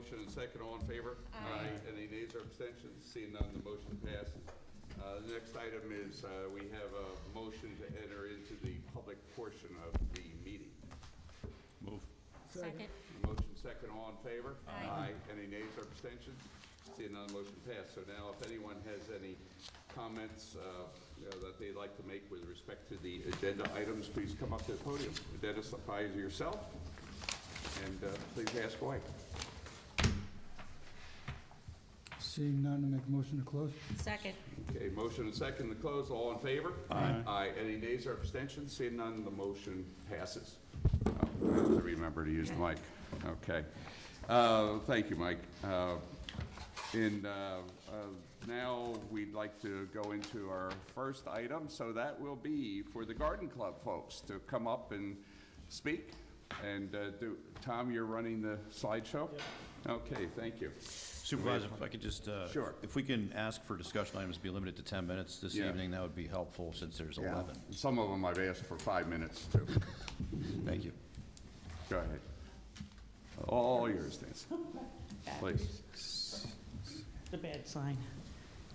motion and second. All in favor? Aye. Any nays or abstentions? Seeing none, the motion passes. The next item is we have a motion to enter into the public portion of the meeting. Move. Second. Motion second. All in favor? Aye. Any nays or abstentions? Seeing none, motion passed. So now, if anyone has any comments that they'd like to make with respect to the agenda items, please come up to the podium. Identify yourself, and please ask away. Seeing none, I make a motion to close. Second. Okay, motion and second to close. All in favor? Aye. Aye. Any nays or abstentions? Seeing none, the motion passes. I have to remember to use the mic. Okay. Thank you, Mike. Now we'd like to go into our first item, so that will be for the Garden Club folks to come up and speak. And Tom, you're running the slideshow? Okay, thank you. Supervisor, if I could just, Sure. if we can ask for discussion items to be limited to 10 minutes this Yeah. evening, that would be helpful since there's 11. Some of them I've asked for 5 minutes too. Thank you. Go ahead. All yours, Nancy. Please. The bad sign.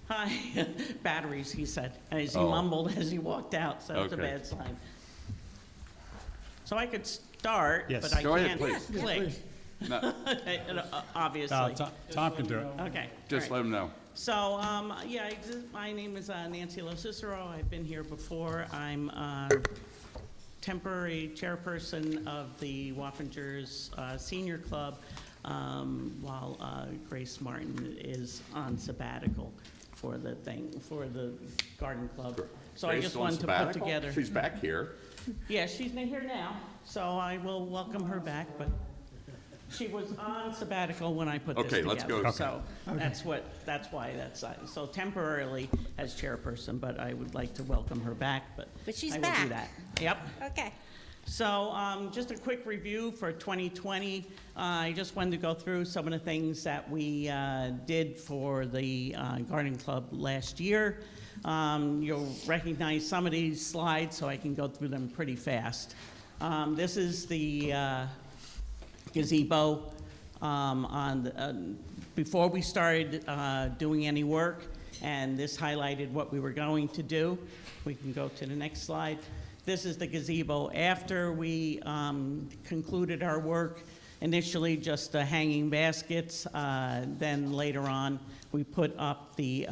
Hi, batteries, he said, as he Oh. mumbled as he walked out, so it's a Okay. bad sign. So I could start, Yes. but I Go ahead, can't please. click, No, obviously. Tom can do it. Okay. just all let right. them know. So, my name is Nancy Lo Cicero. I've been here before. I'm temporary chairperson of the Wappingers Senior Club, while Grace Martin is on sabbatical for the garden club. So I Grace just on wanted to put sabbatical? together. She's back here. Yeah, she's not here now, so I will welcome her back, but she was on sabbatical when I put this Okay, together. let's go. So that's why that's, so temporarily as chairperson, but I would like to welcome her back, but But she's I will back. do that. Yep. Okay. So just a quick review for 2020. I just wanted to go through some of the things that we did for the garden club last year. You'll recognize some of these slides, so I can go through them pretty fast. This is the gazebo before we started doing any work, and this highlighted what we were going to do. We can go to the next slide. This is the gazebo after we concluded our work. Initially, just the hanging baskets. Then later on, we put up the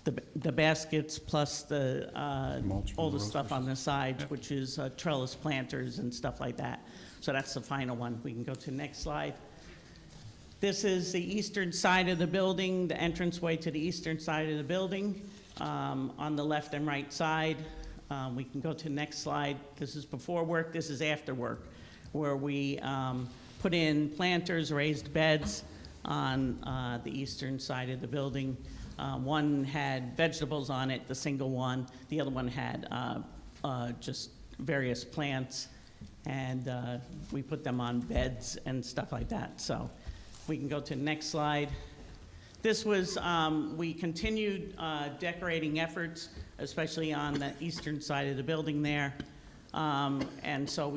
the baskets plus the all the stuff on the sides, which is trellis planters and stuff like that. So that's the final one. We can go to the next slide. This is the eastern side of the building, the entranceway to the eastern side of the building. On the left and right side, we can go to the next slide. This is before work, this is after work, where we put in planters, raised beds on the eastern side of the building. One had vegetables on it, the single one. The other one had just various plants, and we put them on beds and stuff like that. So we can go to the next slide. This was, we continued decorating efforts, especially on the eastern side of the building there. And so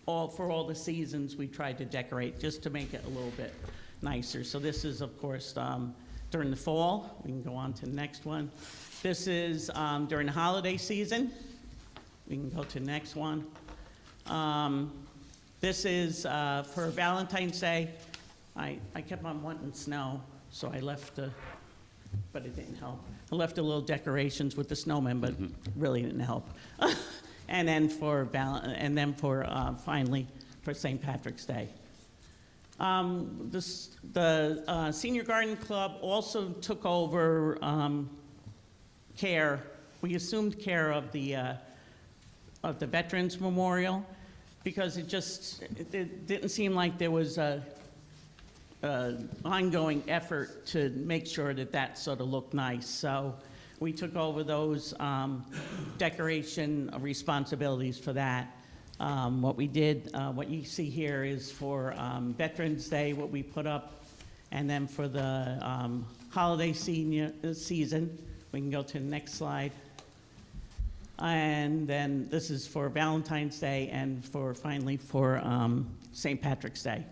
for all the seasons, we tried to decorate just to make it a little bit nicer. So this is, of course, during the fall. We can go on to the next one. This is during the holiday season. We can go to the next one. This is for Valentine's Day. I kept on wanting snow, so I left but it didn't help. I left the little decorations with the snowmen, but really didn't help. And then finally for St. Patrick's Day. The Senior Garden Club also took over care. We assumed care of the Veterans Memorial because it didn't seem like there was a ongoing effort to make sure that sort of looked nice. So we took over those decoration responsibilities for that. What we did, what you see here is for Veterans Day, what we put up, and then for the holiday season, we can go to the next slide. And then this is for Valentine's Day and finally for St. Patrick's Day.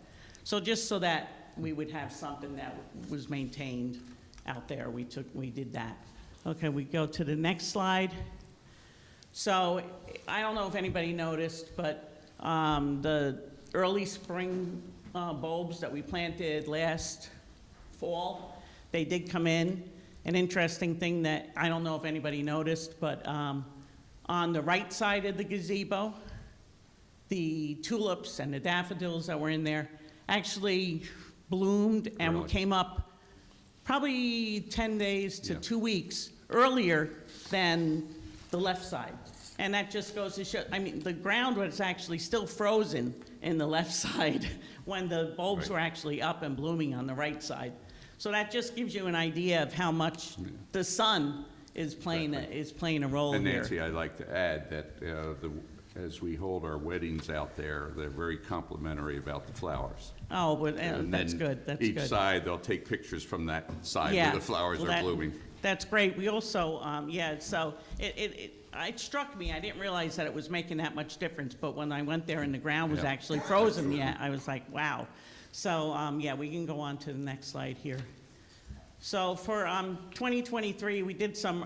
So just so that we would have something that was maintained out there, we did that. Okay, we go to the next slide. So I don't know if anybody noticed, but the early spring bulbs that we planted last fall, they did come in. An interesting thing that I don't know if anybody noticed, but on the right side of the gazebo, the tulips and the daffodils that were in there actually bloomed and Really? came up probably 10 days to Yeah. 2 weeks earlier than the left side. And that just goes to show, I mean, the ground was actually still frozen in the left side when the bulbs Right. were actually up and blooming on the right side. So that just gives you an idea of how much the sun is playing, a role And here. Nancy, I'd like to add that as we hold our weddings out there, they're very complimentary about the flowers. Oh, but And that's then good, that's good. Each side, they'll take pictures from that side Yeah, where the flowers well, are that- blooming. That's great. We also, so it struck me, I didn't realize that it was making that much difference, but when I went there and the ground was Yeah. actually frozen yet, I was like, wow. So, yeah, we can go on to the next slide here. So for 2023, we did some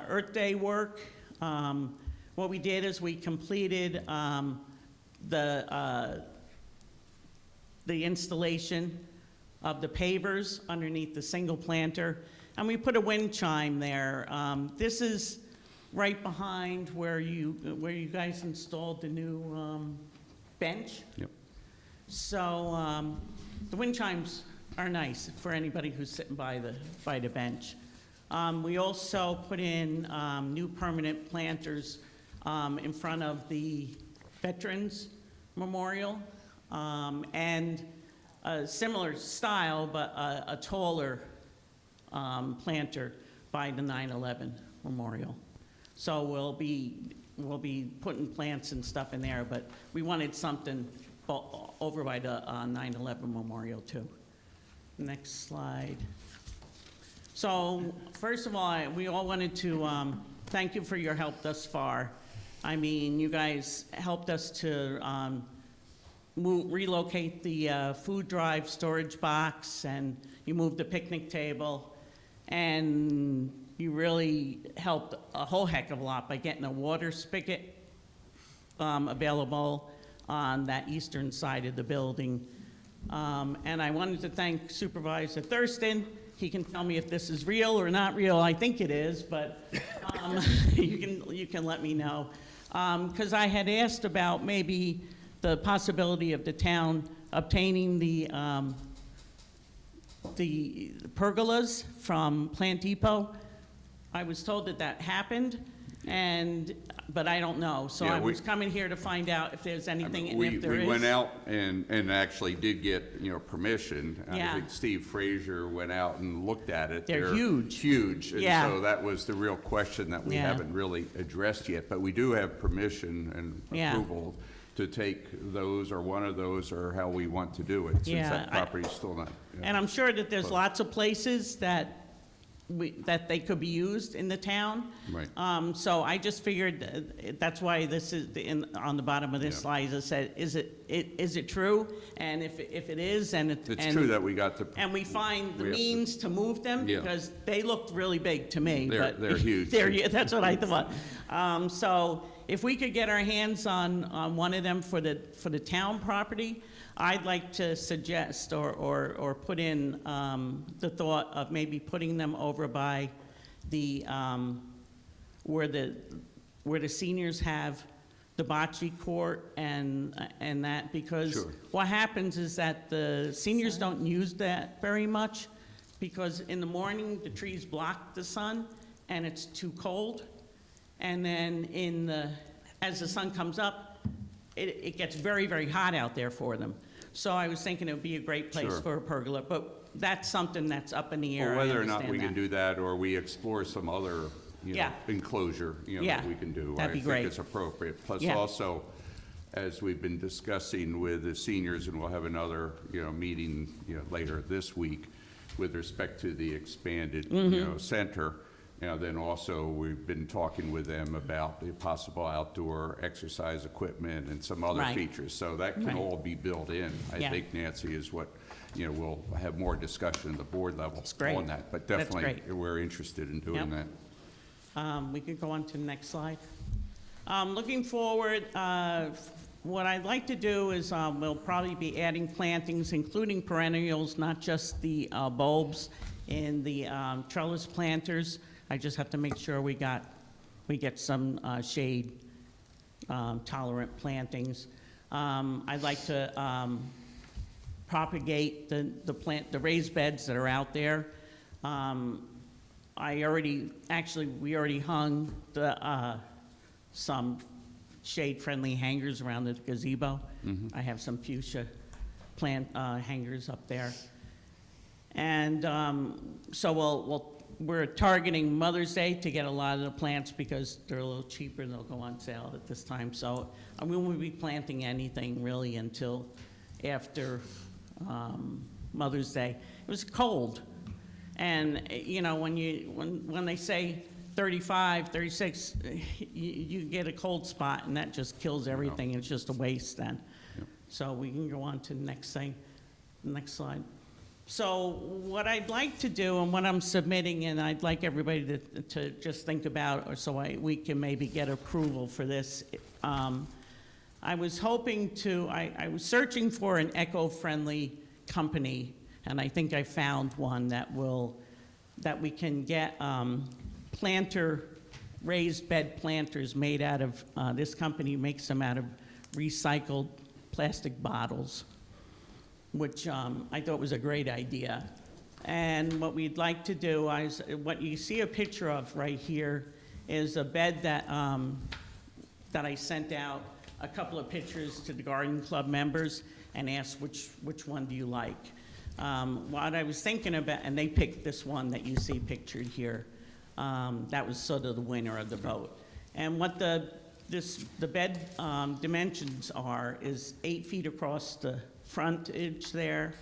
Earth Day work. What we did is we completed the installation of the pavers underneath the single planter, and we put a wind chime there. This is right behind where you guys installed the new bench. Yep. So the wind chimes are nice for anybody who's sitting by the bench. We also put in new permanent planters in front of the Veterans Memorial, and a similar style, but a taller planter by the 9/11 Memorial. So we'll be putting plants and stuff in there, but we wanted something over by the 9/11 Memorial too. Next slide. So first of all, we all wanted to thank you for your help thus far. I mean, you guys helped us to relocate the food drive storage box, and you moved the picnic table, and you really helped a whole heck of a lot by getting a water spigot available on that eastern side of the building. And I wanted to thank Supervisor Thurston. He can tell me if this is real or not real. I think it is, but you can let me know. Because I had asked about maybe the possibility of the town obtaining the pergolas from Plant Depot. I was told that happened, but I don't know. So Yeah, I was coming here to find out if there's anything, and if there is. We went out and actually did get, permission. Yeah. I think Steve Frazier went out and looked at it. They're huge. Huge. Yeah. And so that was the real question that we Yeah. haven't really addressed yet. But we do have permission and Yeah. approval to take those or one of those or how we want to do it, since Yeah, that property's still not. And I'm sure that there's Close. lots of places that they could be used in the town. Right. So I just figured that's why this is on the bottom of this Yeah. slide. It said, is it true? And if it is, It's true that we got the. and we find the We have to- means to move them, Yeah. because they looked really big to me. They're- but they're huge. That's what I thought. So if we could get our hands on one of them for the town property, I'd like to suggest or put in the thought of maybe putting them over by the, where the seniors have the bocce court and that, because Sure. what happens is that the seniors don't use that very much, because in the morning, the trees block the sun, and it's too cold. And then as the sun comes up, it gets very, very hot out there for them. So I was thinking it would be a great place Sure. for a pergola, but that's something that's up in the air. Or I whether or not understand we can that. do that, or we explore some other, Yeah. enclosure, Yeah. that we can do. That'd be I great. think it's appropriate. Plus Yeah. also, as we've been discussing with the seniors, and we'll have another, meeting, later this week with respect to the expanded, center, Then also, we've been talking with them about the possible outdoor exercise equipment and some other Right. features. So that can Right. all be built in. I Yeah. think, Nancy, is what, we'll have more discussion at the board level great. on that. But That's definitely, great. we're interested in doing Yep. that. We could go on to the next slide. Looking forward, what I'd like to do is we'll probably be adding plantings, including perennials, not just the bulbs in the trellis planters. I just have to make sure we get some shade tolerant plantings. I'd like to propagate the raised beds that are out there. we already hung some shade-friendly hangers around the gazebo. I have some fuchsia plant hangers up there. And so we're targeting Mother's Day to get a lot of the plants because they're a little cheaper and they'll go on sale at this time. So we won't be planting anything really until after Mother's Day. It was cold. And, when they say 35, 36, you get a cold spot and that just kills everything. It's just a waste then. Yep. So we can go on to the next thing, next slide. So what I'd like to do and what I'm submitting, and I'd like everybody to just think about, we can maybe get approval for this. I was hoping I was searching for an eco-friendly company, and I think I found one that we can get raised bed planters made out of, this company makes them out of recycled plastic bottles, which I thought was a great idea. And what we'd like to do is, what you see a picture of right here is a bed that I sent out a couple of pictures to the Garden Club members and asked which one do you like. What I was thinking about, and they picked this one that you see pictured here. That was sort of the winner of the vote. And what the bed dimensions are is 8 feet across the frontage there,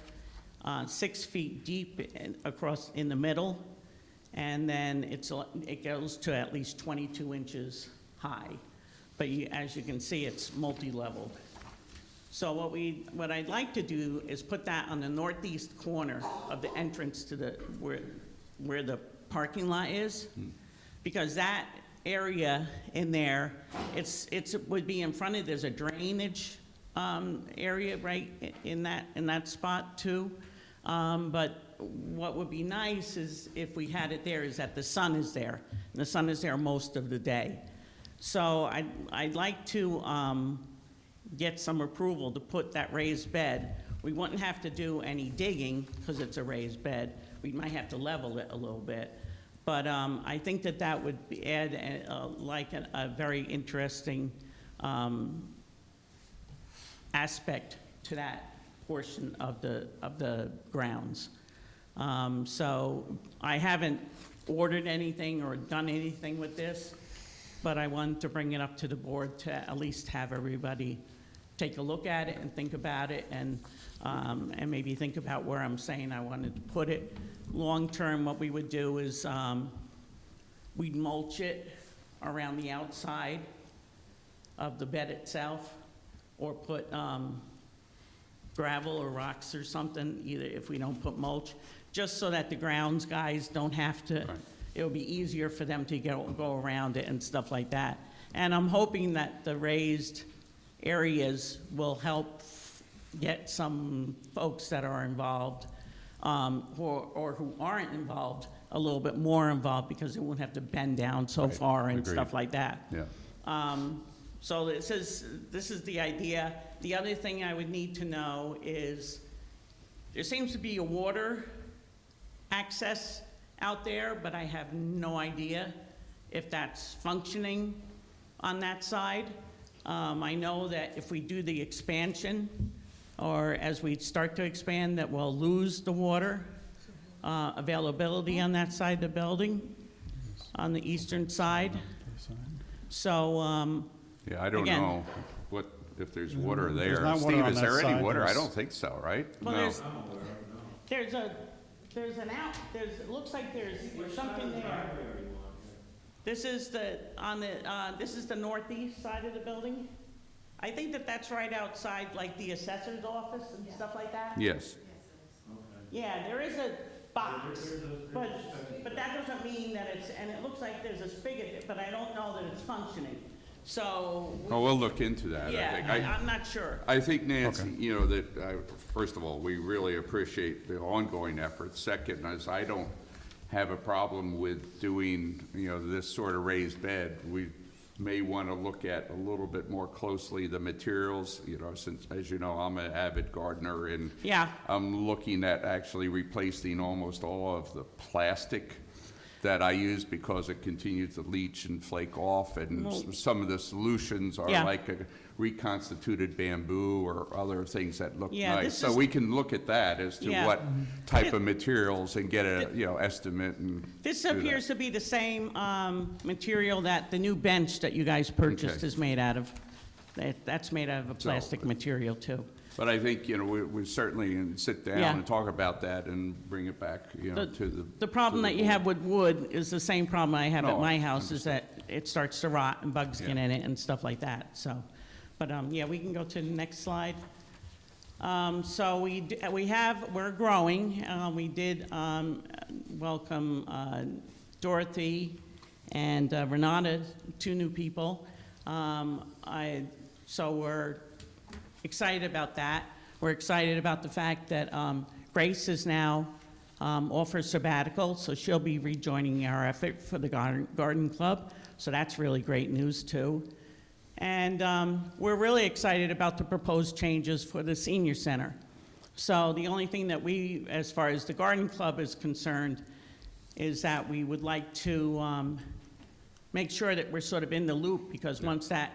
6 feet deep across in the middle, and then it goes to at least 22 inches high. But as you can see, it's multi-leveled. So what I'd like to do is put that on the northeast corner of the entrance to where the parking lot is, because that area in there, it would be in front of, there's a drainage area right in that spot too. But what would be nice is if we had it there is that the sun is there, and the sun is there most of the day. So I'd like to get some approval to put that raised bed. We wouldn't have to do any digging because it's a raised bed. We might have to level it a little bit. But I think that would add a very interesting aspect to that portion of the grounds. So I haven't ordered anything or done anything with this, but I wanted to bring it up to the board to at least have everybody take a look at it and think about it, and maybe think about where I'm saying I wanted to put it. Long-term, what we would do is we'd mulch it around the outside of the bed itself, or put gravel or rocks or something, either if we don't put mulch, just so that the grounds guys don't have to, Right. it'll be easier for them to go around it and stuff like that. And I'm hoping that the raised areas will help get some folks that are involved, or who aren't involved, a little bit more involved, because they won't have to bend down so Right. far and Agreed. stuff like that. Yeah. So this is the idea. The other thing I would need to know is, there seems to be a water access out there, but I have no idea if that's functioning on that side. I know that if we do the expansion, or as we start to expand, that we'll lose the water availability on that side of the building, on the eastern side. So, Yeah, I don't Again- know if there's water There's there. not water Steve, on is that there any side. water? I There's- don't think so, right? well, No. it looks like there's something there. This is this is the northeast side of the building. I think that that's right outside, like, the assessor's office and stuff like that. Yes. Yeah, there is a box, but that doesn't mean that it's, and it looks like there's a spigot, but I don't know that it's functioning. So, Oh, we'll look into that, I think. yeah, I'm not sure. I think, Nancy, you know, that, first of all, we really appreciate the ongoing efforts. Second, as I don't have a problem with doing, you know, this sort of raised bed. We may want to look at a little bit more closely the materials, you know, since, as you know, I'm an avid gardener, and Yeah. I'm looking at actually replacing almost all of the plastic that I use because it continues to leach and flake off, and some of the solutions are Yeah. like a reconstituted bamboo or other things that look Yeah, nice. this So is- we can look at that as to Yeah. what type of materials and get a, you know, estimate and This do that. appears to be the same material that the new bench that you guys purchased Okay. is made out of. That's made out of a plastic material, too. But I think, you know, we certainly can sit down Yeah. and talk about that and bring it back, you know, to the. The problem to that the you board. have with wood is the same problem I have No, at my I house, is that it starts to rot and bugs get in it and stuff like that, so. But, yeah, we can go to the next slide. So we're growing. We did welcome Dorothy and Renata, two new people. So we're excited about that. We're excited about the fact that Grace is now off her sabbatical, so she'll be rejoining our effort for the garden club. So that's really great news, too. And we're really excited about the proposed changes for the senior center. So the only thing that we, as far as the garden club is concerned, is that we would like to make sure that we're sort of in the loop, because once that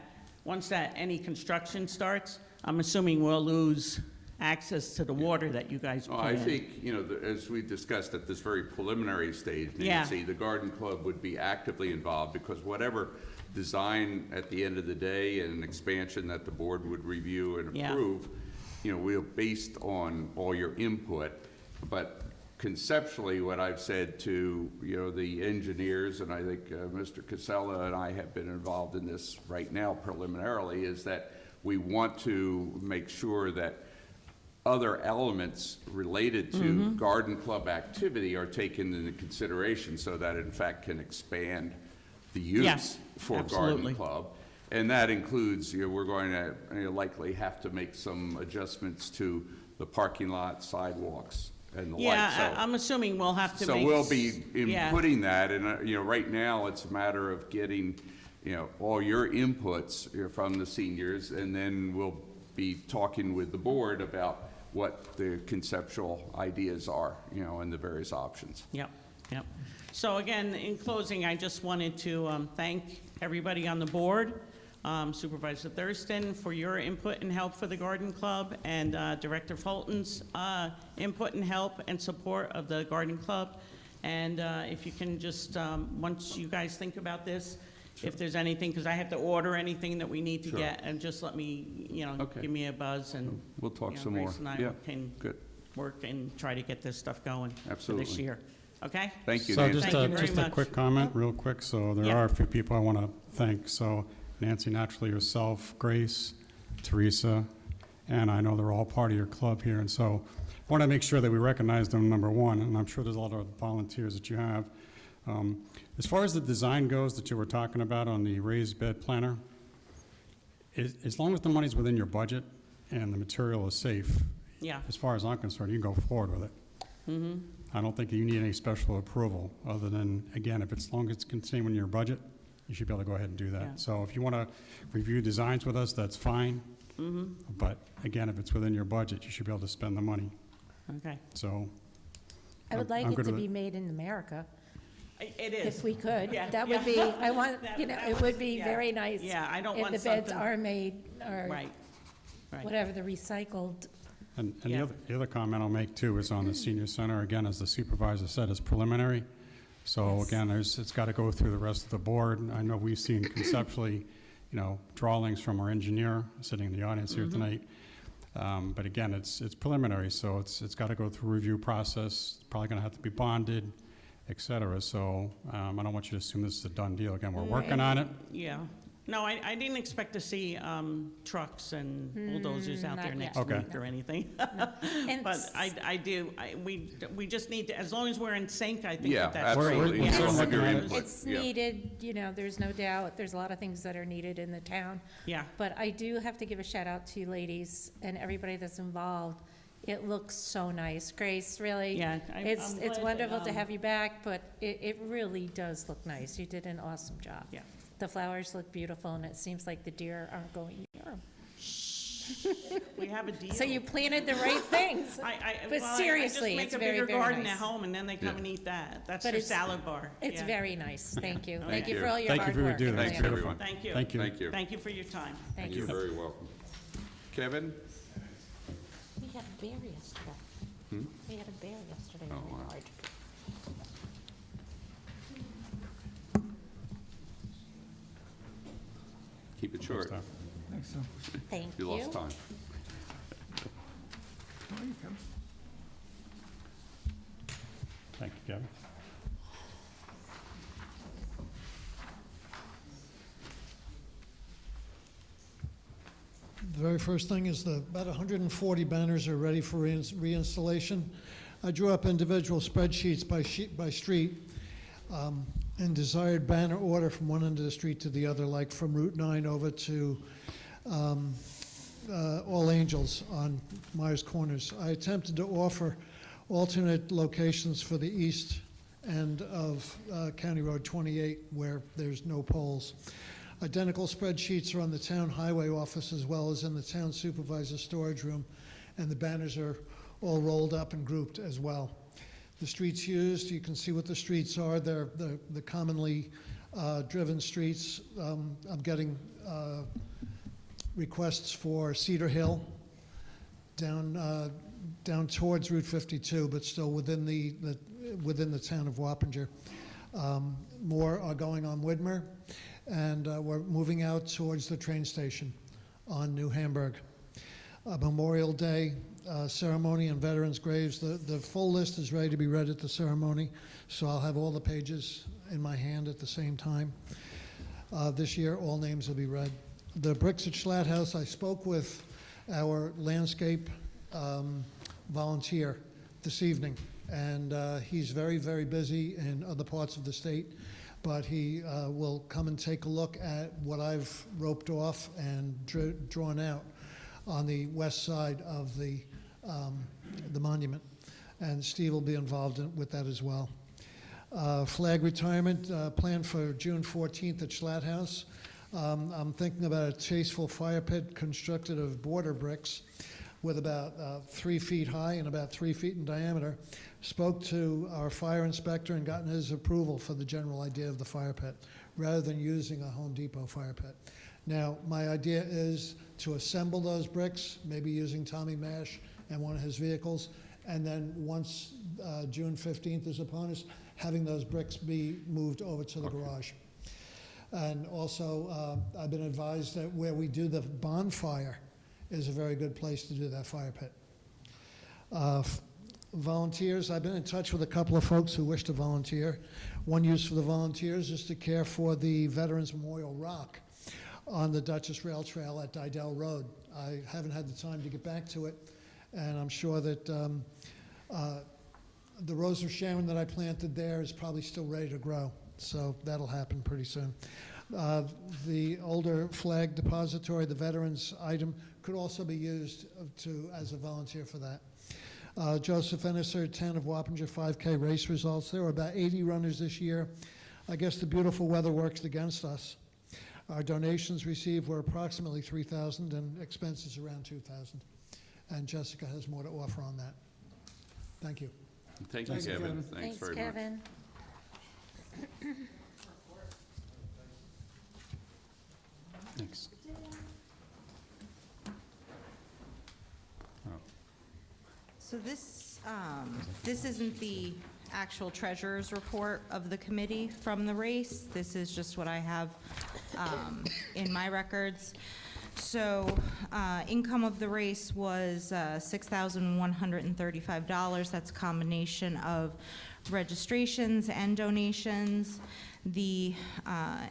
any construction starts, I'm assuming we'll lose access to the water that you guys put Well, I in. think, you know, as we discussed at this very preliminary stage, Yeah. Nancy, the garden club would be actively involved, because whatever design at the end of the day and expansion that the board would review and Yeah. approve, you know, we're based on all your input. But conceptually, what I've said to, you know, the engineers, and I think Mr. Casella and I have been involved in this right now preliminarily, is that we want to make sure that other elements related to garden club activity are taken into consideration, so that in fact can expand the Yeah, use for absolutely. garden club. And that includes, you know, we're going to likely have to make some adjustments to the parking lot, sidewalks, and the like. Yeah, So- I'm assuming we'll have to so make. we'll be yeah. inputting that, and, you know, right now, it's a matter of getting, you know, all your inputs, you know, from the seniors, and then we'll be talking with the board about what the conceptual ideas are, you know, and the various options. Yep, yep. So again, in closing, I just wanted to thank everybody on the board, Supervisor Thurston for your input and help for the Garden Club, and Director Fulton's input and help and support of the Garden Club. And if you can just, once you guys think about this, if there's anything, because I have to order anything that we need to Sure. get, and just let me, you know, Okay. give me a buzz, and We'll talk you know, some more. Grace and I Yeah, can good. work and try to get this stuff going for this Absolutely. year. Okay? Thank you, So Nancy. just Thank you very a much. quick comment, real quick. So there Yeah. are a few people I want to thank. So Nancy, naturally yourself, Grace, Teresa, and I know they're all part of your club here. And so I want to make sure that we recognize them, number one, and I'm sure there's a lot of volunteers that you have. As far as the design goes that you were talking about on the raised bed planter, as long as the money's within your budget and the material is safe, Yeah. as far as I'm concerned, you can go forward with it. I don't think you need any special approval, other than, again, if it's as long as it's contained in your budget, you should be able to go ahead and do Yeah. that. So if you want to review designs with us, that's fine. But again, if it's within your budget, you should be able to spend the money. Okay. So I would like I'm it good to with be made in America, It is. if we could. Yeah, That yeah. would be, I want, That- you know, that it would was- be yeah. very nice. Yeah, I don't want If the beds something- are made, or Right, right. whatever the recycled, And Yeah. the other comment I'll make too is on the senior center, again, as the supervisor said, is preliminary. So Yes. again, it's got to go through the rest of the board. I know we've seen conceptually, you know, drawings from our engineer sitting in the audience here tonight. But again, it's preliminary, so it's got to go through a review process, probably going to have to be bonded. et cetera. So I don't want you to assume this is a done deal. Again, we're working on it. Yeah. No, I didn't expect to see trucks and bulldozers out not there yet. next Okay. week or anything. And But we just need to, as long as we're in sync, I think Yeah, that's great. absolutely. We're We'll certainly have your looking at it. input. It's Yeah. needed, there's no doubt, there's a lot of things that are needed in the town. Yeah, But I do have to give a shout out to you ladies and everybody that's involved. It looks so nice. Grace, really. Yeah, It's I'm glad that, wonderful to have you back, but it really does look nice. You did an awesome job. Yeah. The flowers look beautiful, and it seems like the deer aren't going near them. we have a deal. So you planted the right things. But seriously, I it's just make very, a bigger very garden nice. at home, and then they come Yeah. and eat that. That's But their it's- salad bar. It's Yeah. very nice. Thank you. Thank Thank you you. for all your Thank you hard for your work. due It diligence. Thank you, really everyone. Thank you. Thank you. Thank you. Thank you for your time. Thank You're you. very welcome. Kevin? We had a bear yesterday. We had a bear yesterday in Oh, the wow. yard. Keep it short. Thanks, so. Thank You you. lost time. Oh, you can. Thank you, Kevin. The very first thing is about 140 banners are ready for reinstallation. I drew up individual spreadsheets by street and desired banner order from one end of the street to the other, like from Route 9 over to All Angels on Myers Corners. I attempted to offer alternate locations for the east end of County Road 28 where there's no poles. Identical spreadsheets are on the town highway office as well as in the town supervisor's storage room, and the banners are all rolled up and grouped as well. The streets used, you can see what the streets are. They're the commonly driven streets. I'm getting requests for Cedar Hill down towards Route 52, but still within the town of Wappinger. More are going on Widmer, and we're moving out towards the train station on New Hamburg. Memorial Day ceremony and veterans' graves. The full list is ready to be read at the ceremony, so I'll have all the pages in my hand at the same time. This year, all names will be read. The bricks at Schlatt House, I spoke with our landscape volunteer this evening, and he's very, very busy in other parts of the state, but he will come and take a look at what I've roped off and drawn out on the west side of the monument, and Steve will be involved with that as well. Flag retirement planned for June 14th at Schlatt House. I'm thinking about a tasteful fire pit constructed of border bricks with about 3 feet high and about 3 feet in diameter. Spoke to our fire inspector and gotten his approval for the general idea of the fire pit, rather than using a Home Depot fire pit. Now, my idea is to assemble those bricks, maybe using Tommy Mash and one of his vehicles, and then once June 15th is upon us, having those bricks be moved over to the garage. And also, I've been advised that where we do the bonfire is a very good place to do that fire pit. Volunteers, I've been in touch with a couple of folks who wish to volunteer. One use for the volunteers is to care for the Veterans Memorial Rock on the Dutchess Rail Trail at Didell Road. I haven't had the time to get back to it, and I'm sure that the Rose of Sharon that I planted there is probably still ready to grow, so that'll happen pretty soon. The older flag depository, the veterans item, could also be used as a volunteer for that. Joseph Ennisser, 10 of Wappinger 5K race results. There were about 80 runners this year. I guess the beautiful weather works against us. Our donations received were approximately $3,000 and expenses around $2,000. And Jessica has more to offer on that. Thank you. Thank you, Thanks, Kevin. Kevin. Thanks very much. Kevin. Thanks. So this isn't the actual treasurer's report of the committee from the race. This is just what I have in my records. So income of the race was $6,135. That's a combination of registrations and donations. The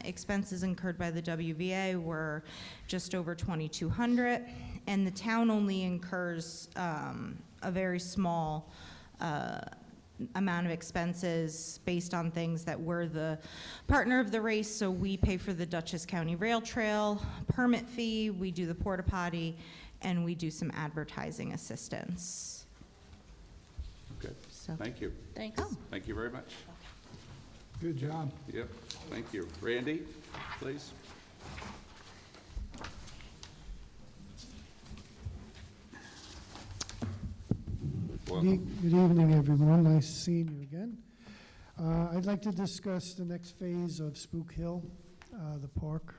expenses incurred by the WVA were just over $2,200, and the town only incurs a very small amount of expenses based on things that we're the partner of the race. So we pay for the Dutchess County Rail Trail permit fee, we do the porta potty, and we do some advertising assistance. Okay, So, thank you. Thanks. Thank you very much. Good job. Yep, thank you. Randy, please. Welcome. Good evening, everyone. Nice seeing you again. I'd like to discuss the next phase of Spook Hill, the park,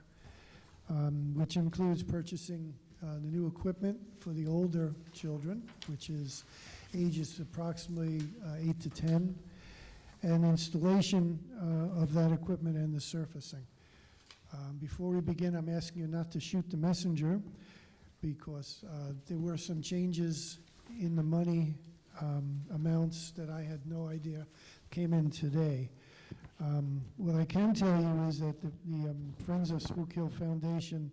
which includes purchasing the new equipment for the older children, which is ages approximately 8 to 10, and installation of that equipment and the surfacing. Before we begin, I'm asking you not to shoot the messenger, because there were some changes in the money amounts that I had no idea came in today. What I can tell you is that the Friends of Spook Hill Foundation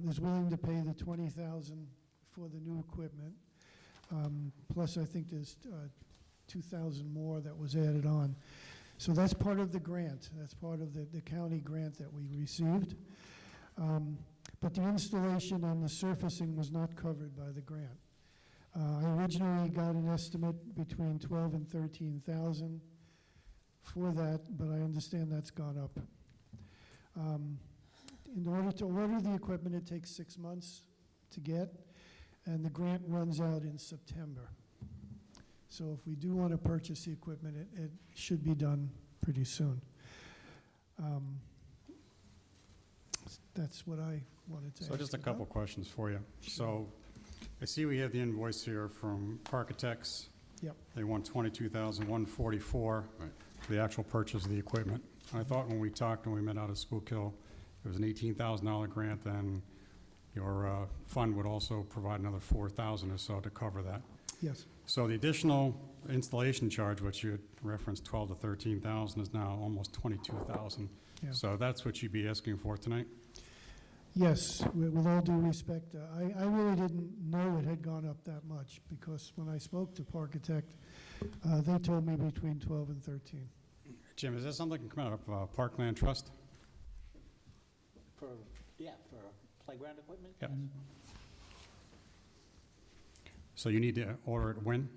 is willing to pay the $20,000 for the new equipment. Plus, I think there's 2,000 more that was added on. So that's part of the grant. That's part of the county grant that we received. But the installation and the surfacing was not covered by the grant. I originally got an estimate between 12 and 13,000 for that, but I understand that's gone up. In order to order the equipment, it takes 6 months to get, and the grant runs out in September. So if we do want to purchase the equipment, it should be done pretty soon. That's what I wanted to ask So just a about. couple questions for you. So I see we have the invoice here from Architects. Yep. They want $22,144 Right. for the actual purchase of the equipment. I thought when we talked and we met out at Spook Hill, it was an $18,000 grant, and your fund would also provide another $4,000 or so to cover that. Yes. So the additional installation charge, which you had referenced 12 to 13,000, is now almost 22,000. Yeah. So that's what you'd be asking for tonight? Yes, with all due respect, I really didn't know it had gone up that much, because when I spoke to Parkitect, they told me between 12 and 13. Jim, is that something that can come out of Parkland Trust? For playground equipment? Yep. So you need to order it when?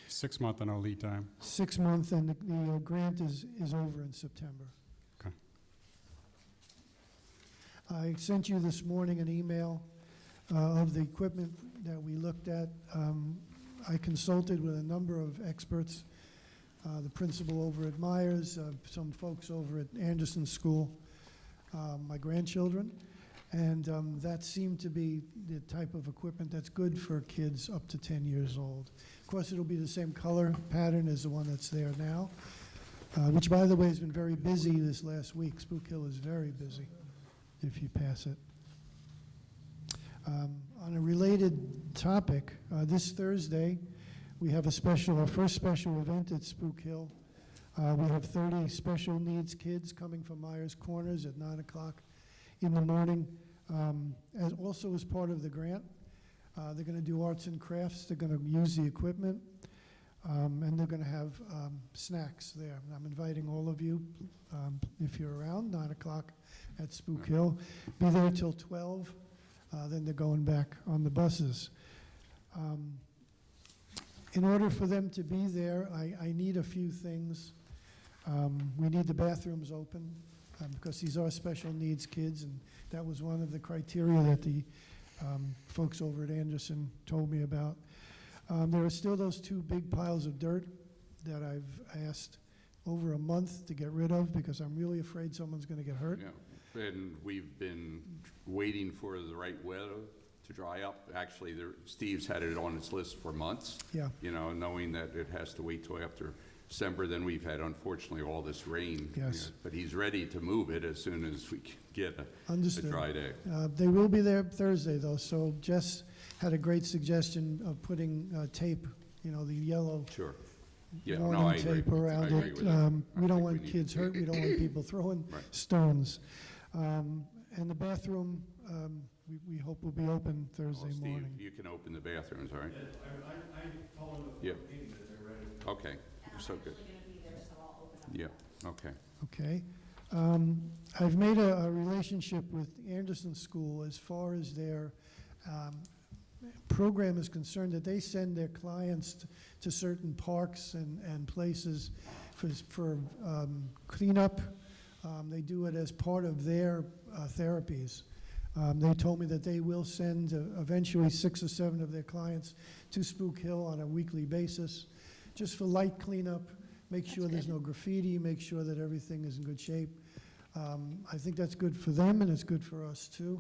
6 month and no lead time. 6 month, and the grant is over in September. Okay. I sent you this morning an email of the equipment that we looked at. I consulted with a number of experts, the principal over at Myers, some folks over at Anderson School, my grandchildren, and that seemed to be the type of equipment that's good for kids up to 10 years old. Of course, it'll be the same color pattern as the one that's there now, which, by the way, has been very busy this last week. Spook Hill is very busy, if you pass it. On a related topic, this Thursday, we have our first special event at Spook Hill. We have 30 special needs kids coming from Myers Corners at 9 o'clock in the morning, also as part of the grant. They're going to do arts and crafts. They're going to use the equipment, and they're going to have snacks there. And I'm inviting all of you, if you're around, 9 o'clock at Spook Hill. Be there till 12. Then they're going back on the buses. In order for them to be there, I need a few things. We need the bathrooms open, because these are special needs kids, and that was one of the criteria that the folks over at Anderson told me about. There are still those 2 big piles of dirt that I've asked over a month to get rid of, because I'm really afraid someone's going to get hurt. Yeah, and we've been waiting for the right weather to dry up. Actually, Steve's had it on his list for months. Yeah. You know, knowing that it has to wait till after December, then we've had, unfortunately, all this rain. Yes. But he's ready to move it as soon as we can get a Understood. dry day. They will be there Thursday, though, so Jess had a great suggestion of putting tape, the yellow Sure. Yeah, no, warning I agree. tape around I agree it. with that. We I don't think want we need kids to- hurt, we don't want people throwing Right. stones. And the bathroom, we hope will be open Well, Thursday Steve, morning. you can open the bathrooms, all right? Yeah. Okay, so good. Yeah, okay. Okay. I've made a relationship with Anderson School as far as their program is concerned, that they send their clients to certain parks and places for cleanup. They do it as part of their therapies. They told me that they will send eventually 6 or 7 of their clients to Spook Hill on a weekly basis, just for light cleanup, make sure there's no graffiti, make sure that everything is in good shape. I think that's good for them, and it's good for us, too.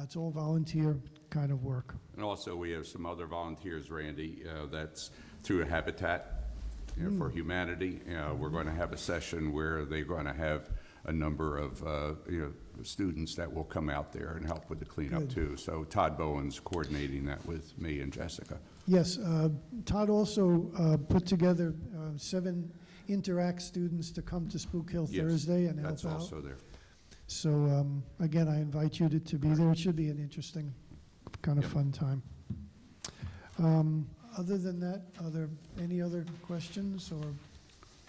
It's all volunteer kind of work. And also, we have some other volunteers, Randy, that's through Habitat for Humanity. We're going to have a session where they're going to have a number of, students that will come out there and help with the cleanup, Good. too. So Todd Bowen's coordinating that with me and Jessica. Yes, Todd also put together 7 Interact students to come to Spook Hill Yes, Thursday and help that's out. also there. So, again, I invite you to be there. It should be an interesting, kind of Yep. fun time. Other than that, are there any other questions, or?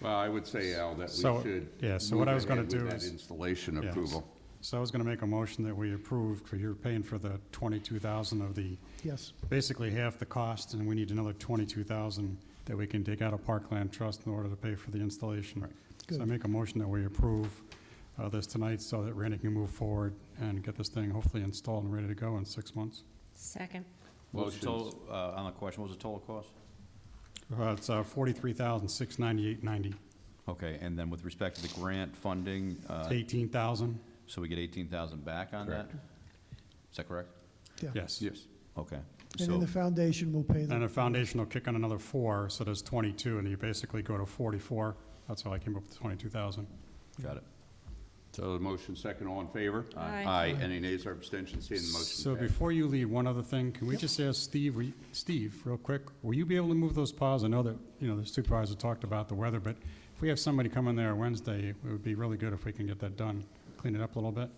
Well, I would say, Al, that we So, should yeah, so move what I was gonna ahead with do that is- installation Yes. approval. So I was going to make a motion that we approved, for you're paying for the 22,000 of the, Yes, basically half the cost, and we need another 22,000 that we can take out of Parkland Trust in order to pay for the installation. Right. So I Good. make a motion that we approve this tonight so that Randy can move forward and get this thing hopefully installed and ready to go in 6 months. Second. What was the Motion's- total, on the question, what was the total cost? It's $43,698.90. Okay, and then with respect to the grant funding, It's 18,000, so we get 18,000 back on that? Correct. Is that correct? yeah. yes. Yes. Okay. And then So, the foundation will pay And them. the foundation will kick on another 4, so there's 22, and you basically go to 44. That's how I came up with 22,000. got it. So the motion second, all in favor? Aye. Aye. Any nays or abstentions? Seeing the motion So passed. before you leave, one other thing, can we just ask Steve, Steve, real quick, will you be able to move those piles? I know that, the supervisor talked about the weather, but if we have somebody come in there Wednesday, it would be really good if we can get that done, clean it up a little bit.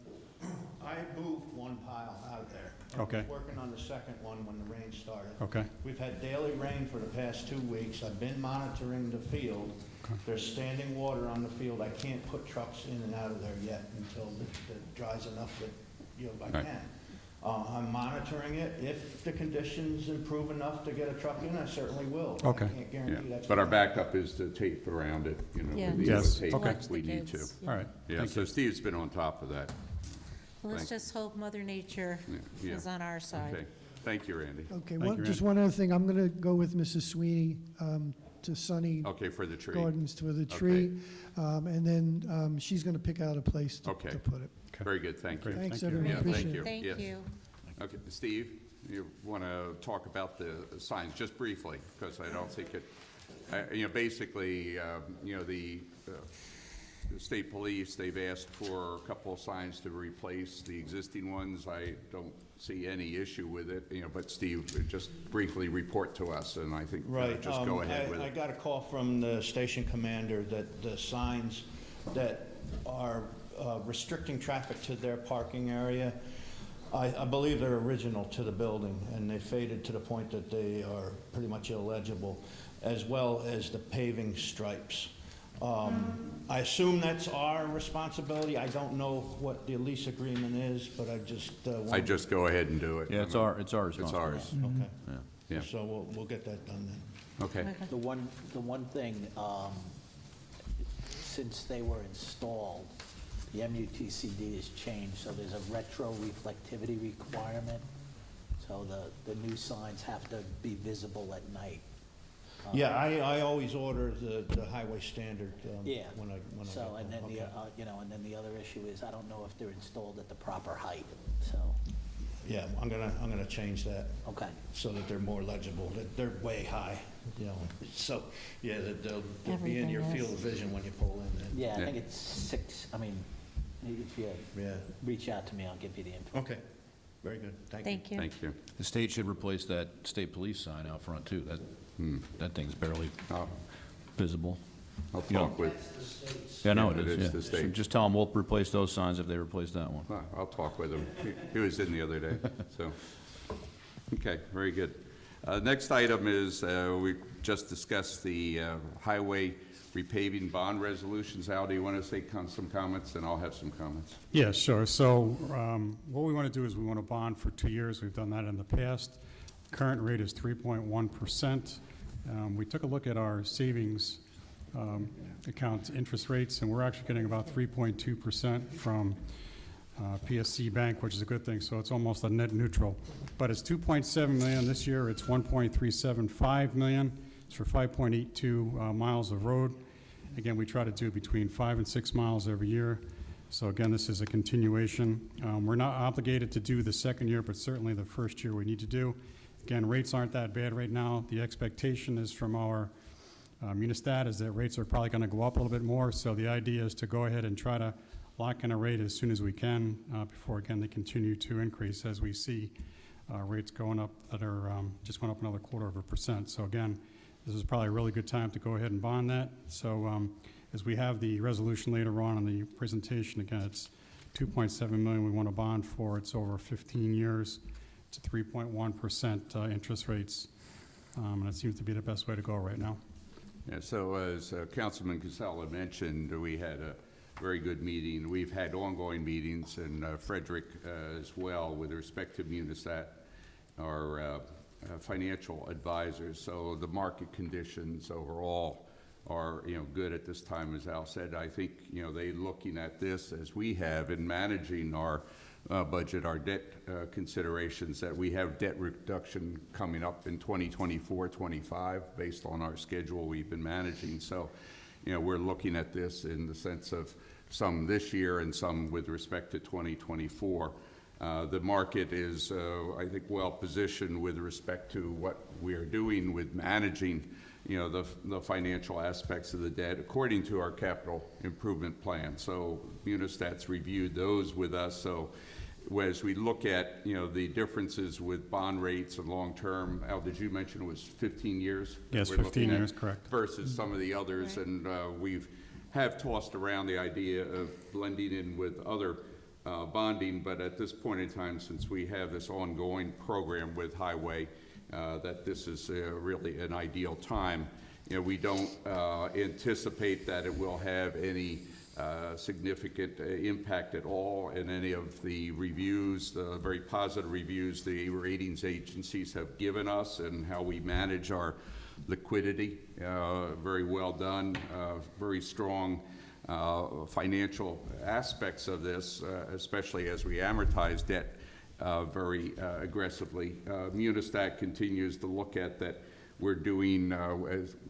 I moved one pile out of there. Okay. I was working on the second one when the rain started. Okay, We've had daily rain for the past 2 weeks. I've been monitoring the field. Okay. There's standing water on the field. I can't put trucks in and out of there yet until it dries enough that, I Right. can. I'm monitoring it. If the conditions improve enough to get a truck in, I certainly will. But Okay. I can't Yeah, guarantee that's. but our gonna happen. backup is to tape around it, Yeah. with the Yes, tape okay. if we need to. all right. Yeah, Thank so you. Steve's been on top of that. Let's Thank- just hope Mother Nature Yeah. is on our side. Okay, thank you, Randy. Okay, Thank you, just Randy. one other thing. I'm going to go with Mrs. Sweeney to Sunny Okay, for the tree. Gardens for the tree, and then she's going to pick out a place to Okay. put it. Very good, thank you. Great. Thanks, Thank you. everyone. Yeah, thank Appreciate you. it. Thank Yes. you. Okay, Steve, you want to talk about the signs, just briefly, because I don't think it, basically, the state police, they've asked for a couple of signs to replace the existing ones. I don't see any issue with it, but Steve, just briefly report to us, and I think Right. just go ahead with I it. got a call from the station commander that the signs that are restricting traffic to their parking area, I believe they're original to the building, and they faded to the point that they are pretty much illegible, as well as the paving stripes. I assume that's our responsibility. I don't know what the lease agreement is, but I just I wanted. just go ahead and do it. Yeah, it's our It's responsibility. ours, Okay. yeah, So we'll get that done then. okay. Mm-hmm. The one thing, since they were installed, the MUTCD has changed, so there's a retro reflectivity requirement. So the new signs have to be visible at night. Yeah, I always order the highway standard Yeah. when I So, get and them. then Okay. and then the other issue is, I don't know if they're installed at the proper height, so, Yeah, I'm gonna change that okay. so that they're more legible, that they're way high, So, yeah, that they'll be in your Everything field of vision when you pull in. and- Yeah, I Yeah. think it's 6, if you Yeah, reach out to me, I'll give you the info. okay, very good, thank you. Thank you. Thank you. The state should replace that state police sign out front, too. That thing's barely, Oh, visible. I'll You know- talk with, Yeah, no, Yeah, it it is, is the yeah. So state. just tell them we'll replace those signs if they replace that one. I'll talk with him. He was in the other day, so. Okay, very good. Next item is, we just discussed the highway repaving bond resolutions. Al, do you want to say some comments, and I'll have some comments? Yeah, sure. So what we want to do is we want to bond for 2 years. We've done that in the past. Current rate is 3.1%. We took a look at our savings account interest rates, and we're actually getting about 3.2% from PSC Bank, which is a good thing, so it's almost a net neutral. But it's 2.7 million this year, it's 1.375 million. It's for 5.82 miles of road. Again, we try to do between 5 and 6 miles every year. So again, this is a continuation. We're not obligated to do the second year, but certainly the first year we need to do. Again, rates aren't that bad right now. The expectation is from our Munistat is that rates are probably going to go up a little bit more. So the idea is to go ahead and try to lock in a rate as soon as we can before, again, they continue to increase as we see rates going up that are just went up another 0.25%. So again, this is probably a really good time to go ahead and bond that. So as we have the resolution later on in the presentation, again, it's 2.7 million we want to bond for. It's over 15 years. It's a 3.1% interest rates, and it seems to be the best way to go right now. Yeah, so as Councilman Casella mentioned, we had a very good meeting. We've had ongoing meetings, and Frederick as well, with respect to Munistat, our financial advisors. So the market conditions overall are, good at this time, as Al said. I think, they looking at this as we have in managing our budget, our debt considerations, that we have debt reduction coming up in 2024, 25, based on our schedule we've been managing. So, we're looking at this in the sense of some this year and some with respect to 2024. The market is, I think, well positioned with respect to what we are doing with managing, the financial aspects of the debt according to our capital improvement plan. So Munistat's reviewed those with us. So as we look at, the differences with bond rates and long-term, Al, did you mention it was 15 years? Yes, we're 15 looking at years, correct. Versus some of the others, and have tossed around the idea of blending in with other bonding, but at this point in time, since we have this ongoing program with Highway, that this is really an ideal time. We don't anticipate that it will have any significant impact at all in any of the reviews, the very positive reviews the ratings agencies have given us, and how we manage our liquidity. Very well done, very strong financial aspects of this, especially as we amortize debt very aggressively. Munistat continues to look at that we're doing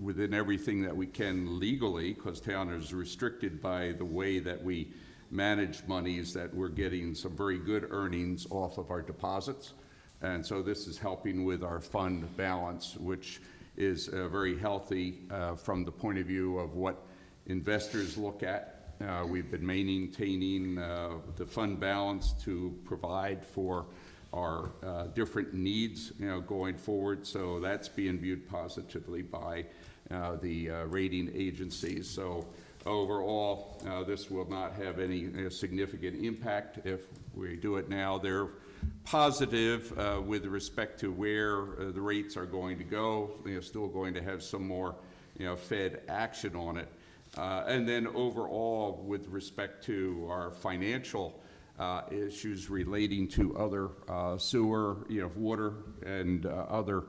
within everything that we can legally, because town is restricted by the way that we manage monies, that we're getting some very good earnings off of our deposits. And so this is helping with our fund balance, which is very healthy from the point of view of what investors look at. We've been maintaining the fund balance to provide for our different needs, going forward. So that's being viewed positively by the rating agencies. So overall, this will not have any significant impact if we do it now. They're positive with respect to where the rates are going to go. They're still going to have some more, Fed action on it. And then overall, with respect to our financial issues relating to other sewer, water, and other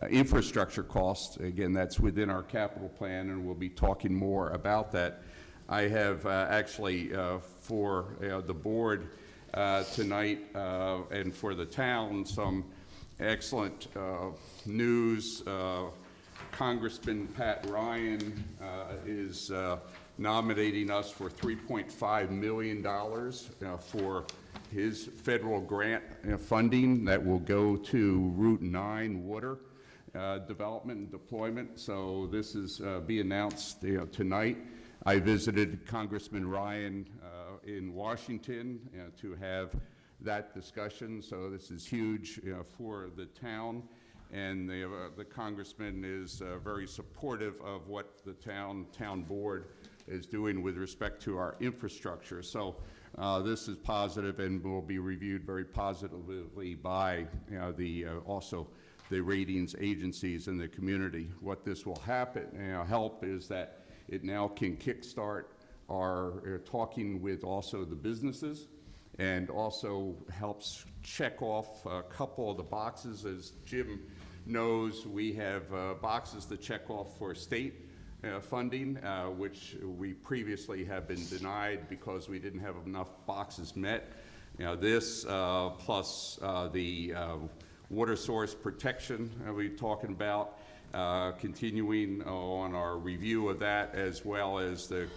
infrastructure costs, again, that's within our capital plan, and we'll be talking more about that. I have actually for the board tonight and for the town some excellent news. Congressman Pat Ryan is nominating us for $3.5 million for his federal grant funding that will go to Route 9 water development and deployment. So this is be announced tonight. I visited Congressman Ryan in Washington to have that discussion. So this is huge for the town. and the congressman is very supportive of what the town board is doing with respect to our infrastructure. So this is positive and will be reviewed very positively by also the ratings agencies in the community. What this will help is that it now can kickstart our talking with also the businesses, and also helps check off a couple of the boxes. As Jim knows, we have boxes to check off for state funding, which we previously have been denied because we didn't have enough boxes met. This plus the water source protection we're talking about, continuing on our review of that, as well as the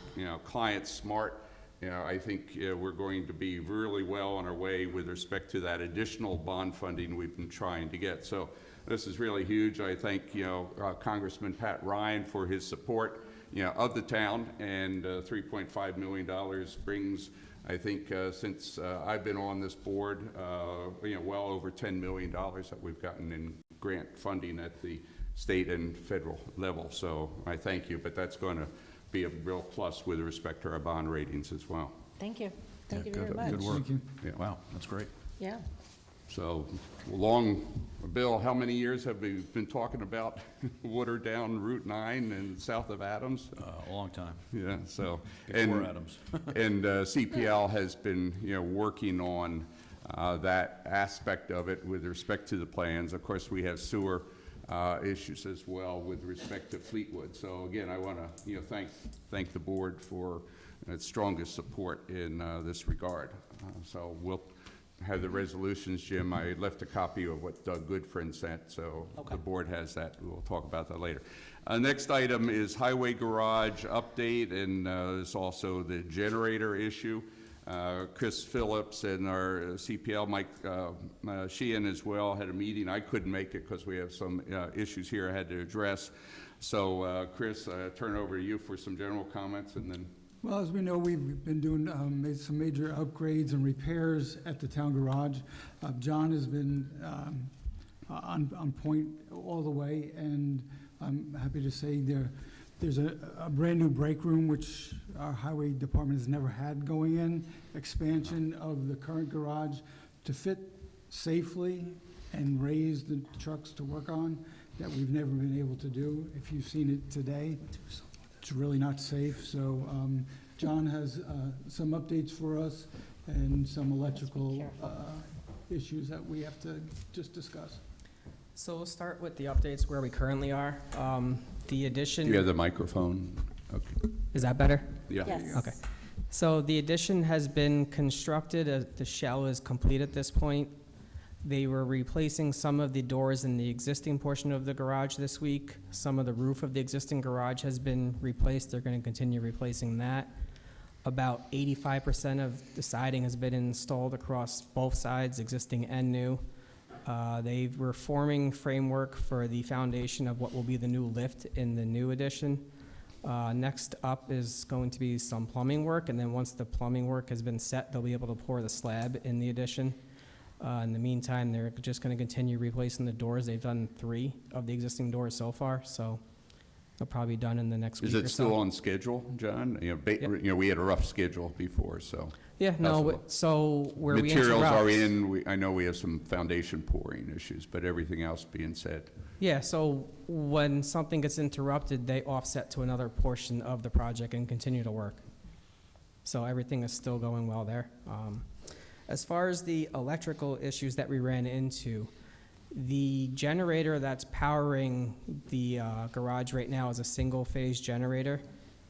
Client Smart. I think we're going to be really well on our way with respect to that additional bond funding we've been trying to get. So this is really huge. I thank Congressman Pat Ryan for his support of the town, and $3.5 million brings, I think, since I've been on this board, well over $10 million that we've gotten in grant funding at the state and federal level. So I thank you, but that's going to be a real plus with respect to our bond ratings as well. Thank you. Yeah, Thank you very much. Good work. Thank you. Yeah. Wow, that's great. Yeah. So, Bill, how many years have we been talking about water down Route 9 and south of Adams? A long time. Yeah, so. Before Adams. And CPL has been, working on that aspect of it with respect to the plans. Of course, we have sewer issues as well with respect to Fleetwood. So again, I want to, thank the board for its strongest support in this regard. So we'll have the resolutions, Jim. I left a copy of what Doug Goodfriend sent, so the board has that. We'll talk about that later. Next item is highway garage update, and there's also the generator issue. Chris Phillips and our CPL, Mike Sheehan as well, had a meeting. I couldn't make it because we have some issues here I had to address. So Chris, turn over to you for some general comments, and then. Well, as we know, we've been doing made some major upgrades and repairs at the town garage. John has been on point all the way, and I'm happy to say there's a brand new break room, which our highway department has never had going in, expansion of the current garage to fit safely and raise the trucks to work on that we've never been able to do. If you've seen it today, it's really not safe. So John has some updates for us and some electrical issues that we have to just discuss. So we'll start with the updates where we currently are. The addition. Do you have the microphone? Okay. Is that better? Yeah. Yes. Okay. So the addition has been constructed. The shell is complete at this point. They were replacing some of the doors in the existing portion of the garage this week. Some of the roof of the existing garage has been replaced. They're going to continue replacing that. About 85% of the siding has been installed across both sides, existing and new. They were forming framework for the foundation of what will be the new lift in the new addition. Next up is going to be some plumbing work, and then once the plumbing work has been set, they'll be able to pour the slab in the addition. In the meantime, they're just going to continue replacing the doors. They've done 3 of the existing doors so far, so they'll probably be done in the next week or so. Is it still on schedule, John? We had a rough schedule before, so. Yeah, no, so where we materials are interrupt- in. I know we have some foundation pouring issues, but everything else being said. Yeah, so when something gets interrupted, they offset to another portion of the project and continue to work. So everything is still going well there. As far as the electrical issues that we ran into, the generator that's powering the garage right now is a single-phase generator.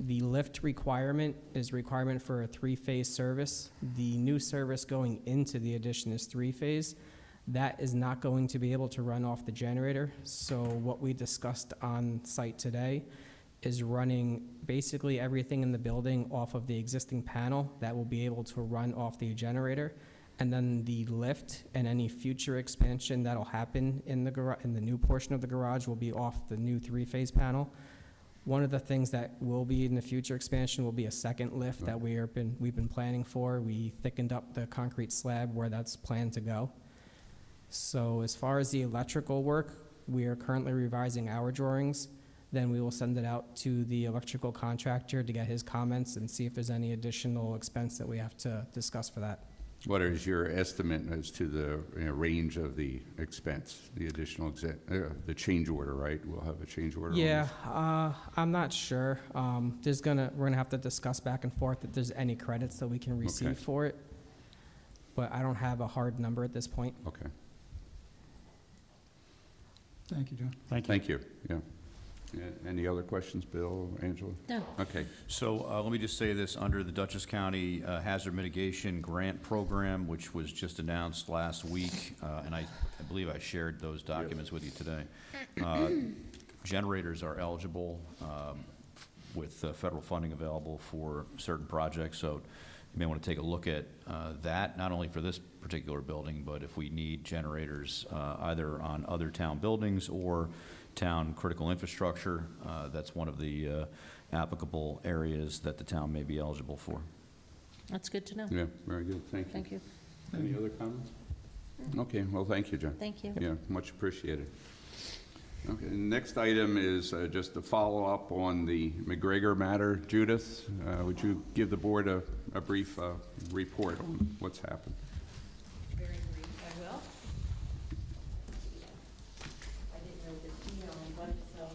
The lift requirement is requirement for a 3-phase service. The new service going into the addition is 3-phase. That is not going to be able to run off the generator. So what we discussed on site today is running basically everything in the building off of the existing panel that will be able to run off the generator. And then the lift and any future expansion that'll happen in the new portion of the garage will be off the new 3-phase panel. One of the things that will be in the future expansion will be a second lift that we've been planning for. We thickened up the concrete slab where that's planned to go. So as far as the electrical work, we are currently revising our drawings. Then we will send it out to the electrical contractor to get his comments and see if there's any additional expense that we have to discuss for that. What is your estimate as to the range of the expense, the additional, the change order, right? We'll have a change order on Yeah, this? I'm not sure. We're gonna have to discuss back and forth if there's any credits that we can receive Okay. for it. But I don't have a hard number at this point. Okay, Thank you, John. Thank you. thank you, yeah. Any other questions, Bill, Angela? No. Okay, So let me just say this, under the Dutchess County Hazard Mitigation Grant Program, which was just announced last week, and I believe I shared those documents with you today, generators are eligible with federal funding available for certain projects, so you may want to take a look at that, not only for this particular building, but if we need generators either on other town buildings or town critical infrastructure, that's one of the applicable areas that the town may be eligible for. That's good to know. yeah, very good, thank you. Thank you. Any other comments? Okay, well, thank you, John. Thank you. Yeah, much appreciated. Okay, the next item is just a follow-up on the McGregor matter. Judith, would you give the board a brief report on what's happened? Very brief, I will. I didn't know this email went, so.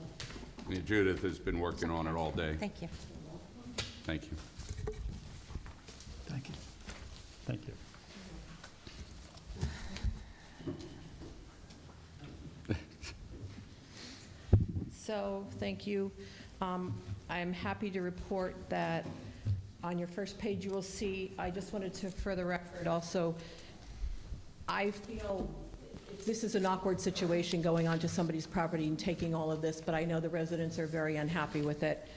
Yeah, Judith has been working on it all day. Thank you. Thank you. Thank you. Thank you. So, thank you. I'm happy to report that on your first page, you will see, I just wanted to, for the record, also, I feel this is an awkward situation going onto somebody's property and taking all of this, but I know the residents are very unhappy with it.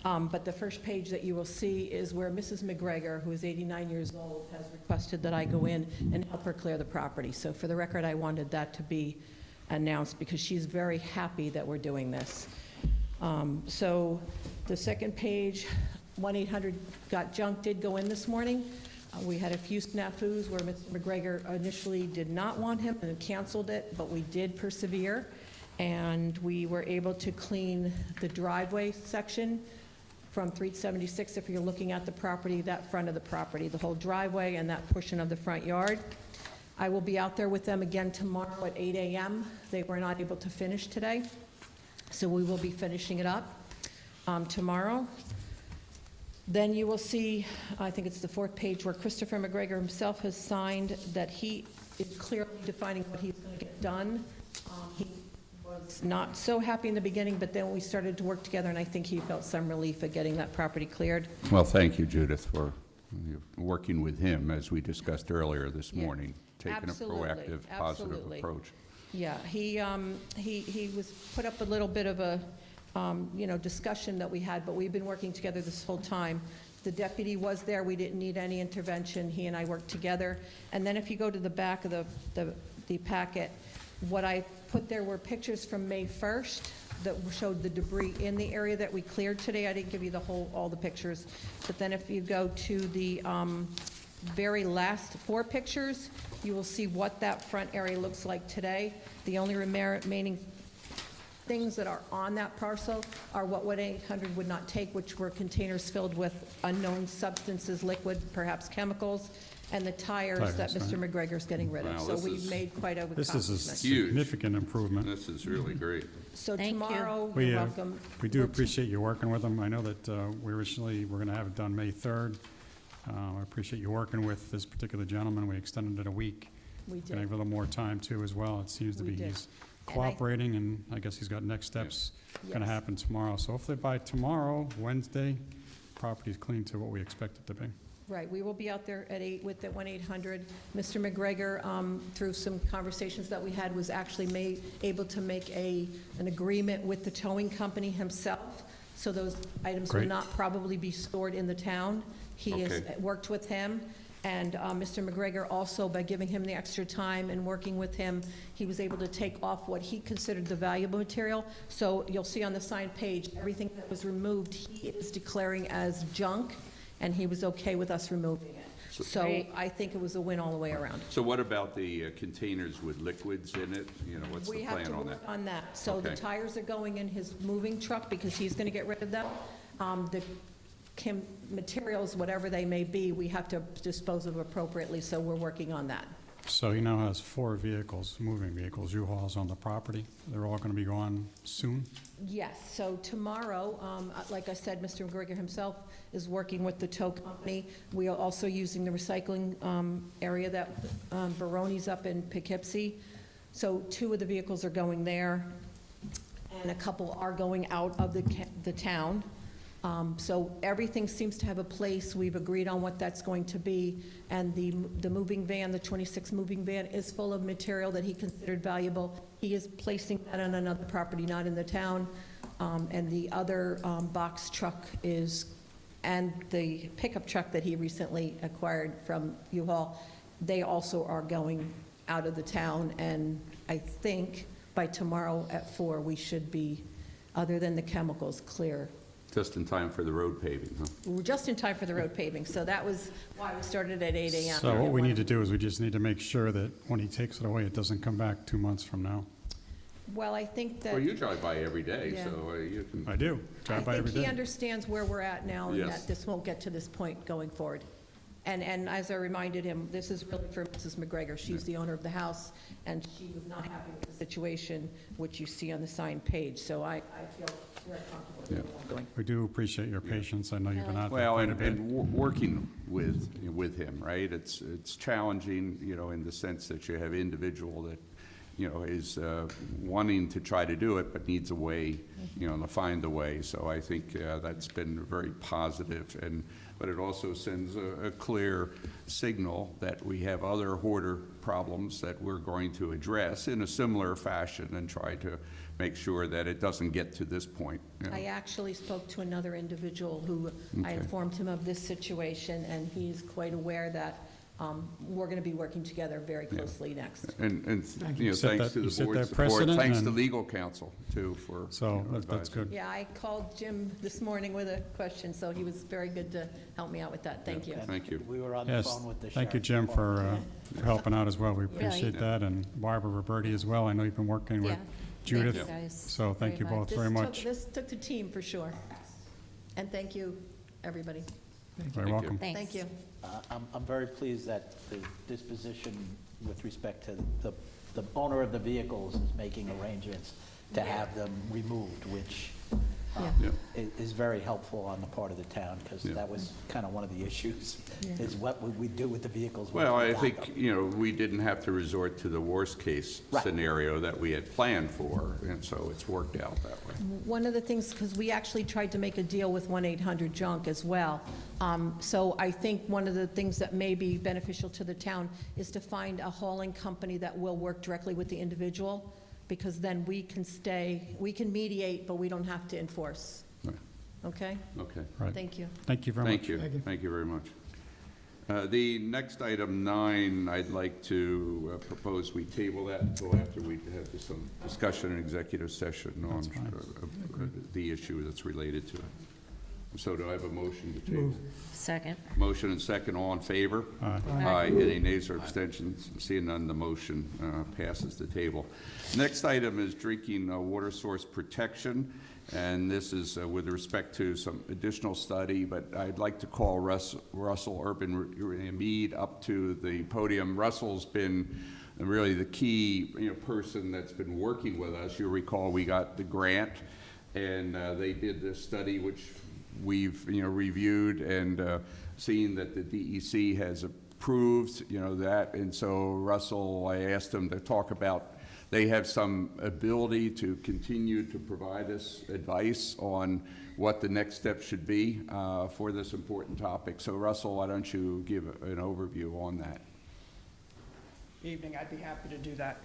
But the first page that you will see is where Mrs. McGregor, who is 89 years old, has requested that I go in and help her clear the property. So for the record, I wanted that to be announced because she's very happy that we're doing this. So the second page, 1-800 Got Junk did go in this morning. We had a few snafus where Mr. McGregor initially did not want him and canceled it, but we did persevere. And we were able to clean the driveway section from 376, if you're looking at the property, that front of the property, the whole driveway and that portion of the front yard. I will be out there with them again tomorrow at 8 a.m. They were not able to finish today, so we will be finishing it up tomorrow. Then you will see, I think it's the fourth page, where Christopher McGregor himself has signed that he is clearly defining what he's going to get done. He was not so happy in the beginning, but then we started to work together, and I think he felt some relief at getting that property cleared. Well, thank you, Judith, for working with him, as we discussed earlier this Yeah, morning, taking a absolutely, proactive, positive absolutely. approach. Yeah, he was put up a little bit of a, discussion that we had, but we've been working together this whole time. The deputy was there, we didn't need any intervention, he and I worked together. And then if you go to the back of the packet, what I put there were pictures from May 1st that showed the debris in the area that we cleared today. I didn't give you all the pictures, but then if you go to the very last 4 pictures, you will see what that front area looks like today. The only remaining things that are on that parcel are what 1-800 would not take, which were containers filled with unknown substances, liquid, perhaps chemicals, and the tires that Tires, Mr. right. McGregor's getting rid of. Wow, So this we've is- made quite a This is a accomplishment. Huge. significant improvement. This is really great. So Thank you. tomorrow, We, you're welcome. We do appreciate you working with them. I know that we originally were going to have it done May 3rd. I appreciate you working with this particular gentleman. We extended it a week. We Going to have did. a little more time too as well. It seems to We be did. he's And I- cooperating, and I guess he's got next steps going to Yes. happen tomorrow. So hopefully by tomorrow, Wednesday, property's clean to what we expect it to be. Right, we will be out there at 8 with the 1-800. Mr. McGregor, through some conversations that we had, was actually able to make an agreement with the towing company himself, so those items will Great. not probably be stored in the town. He has Okay. worked with him, and Mr. McGregor also, by giving him the extra time and working with him, he was able to take off what he considered the valuable material. So you'll see on the signed page, everything that was removed, he is declaring as junk, and he was okay with us removing it. So Great. I think it was a win all the way around. So what about the containers with liquids in it? You know, what's the We have plan to on work that? on that. So the Okay. tires are going in his moving truck because he's going to get rid of them. The materials, whatever they may be, we have to dispose of appropriately, so we're working on that. So he now has 4 vehicles, moving vehicles, U-Hauls on the property. They're all going to be gone soon? Yes, so tomorrow, like I said, Mr. McGregor himself is working with the tow company. We are also using the recycling area that Baroni's up in Poughkeepsie. So 2 of the vehicles are going there, and a couple are going out of the town. So everything seems to have a place. We've agreed on what that's going to be, and the moving van, the 26 moving van, is full of material that he considered valuable. He is placing that on another property, not in the town, and the other box truck and the pickup truck that he recently acquired from U-Haul, they also are going out of the town, and I think by tomorrow at 4, we should be, other than the chemicals, clear. Just in time for the road paving, huh? We're just in time for the road paving, so that was why we started at 8 a.m. So what we need to do is we just need to make sure that when he takes it away, it doesn't come back 2 months from now. Well, I think that. Well, you drive by every day, Yeah. so you can. I do, drive by I every think he day. understands where we're at now and Yes. that this won't get to this point going forward. And as I reminded him, this is really for Mrs. McGregor. She's the owner of the house, and she was not happy with the situation, which you see on the signed page. So I feel very comfortable with where we're going. We do appreciate your patience. I know you've been out there Well, quite a and, bit. working with him, right? It's challenging, you know, in the sense that you have individual that, you know, is wanting to try to do it, but needs a way, you know, to find a way. So I think that's been very positive, but it also sends a clear signal that we have other hoarder problems that we're going to address in a similar fashion and try to make sure that it doesn't get to this point. You know. I actually spoke to another individual who I Okay. informed him of this situation, and he's quite aware that we're going to be working together very closely next. And, you know, Set thanks that- to you the set board's that support, precedent thanks to and- legal counsel, too, for. So you know, that's advising. good. Yeah, I called Jim this morning with a question, so he was very good to help me out with that. Thank you. Thank you. We were on the Yes, phone with the sheriff. thank you, Jim, for helping out as well. We Yeah. appreciate that, and Barbara Roberti as well. I know you've been working with Yeah. Judith. Thank you, guys, So thank you very both much. very much. This took the team, for sure. And thank you, everybody. Very you. welcome. Thanks. Thank you. I'm very pleased that the disposition with respect to the owner of the vehicles is making arrangements to have them removed, which Yeah. is very helpful on the part of the town, because Yeah. that was kind of one of the issues, is what would we do with the vehicles? once Well, we I got think, them? you know, we didn't have to resort to the worst-case Right. scenario that we had planned for, and so it's worked out that way. One of the things, because we actually tried to make a deal with 1-800-JUNK as well. So I think one of the things that may be beneficial to the town is to find a hauling company that will work directly with the individual, because then we can mediate, but we don't have to enforce. Right. Okay? Okay. Right. Thank you. Thank you very much. Thank you. Thank you very much. The next item 9, I'd like to propose we table that until after we have some discussion in executive session on That's fine. the issue that's related to it. So do I have a motion to table? Move. Second. Motion and second, all in favor? Aye. Aye. Any nays or abstentions? Seeing none, the motion passes the table. Next item is drinking water source protection, and this is with respect to some additional study, but I'd like to call Russell Urban Mead up to the podium. Russell's been really the key, you know, person that's been working with us. You'll recall we got the grant, and they did this study, which we've, you know, reviewed and seen that the DEC has approved, you know, that. And so Russell, I asked him to talk about, they have some ability to continue to provide us advice on what the next step should be for this important topic. So Russell, why don't you give an overview on that? Evening, I'd be happy to do that.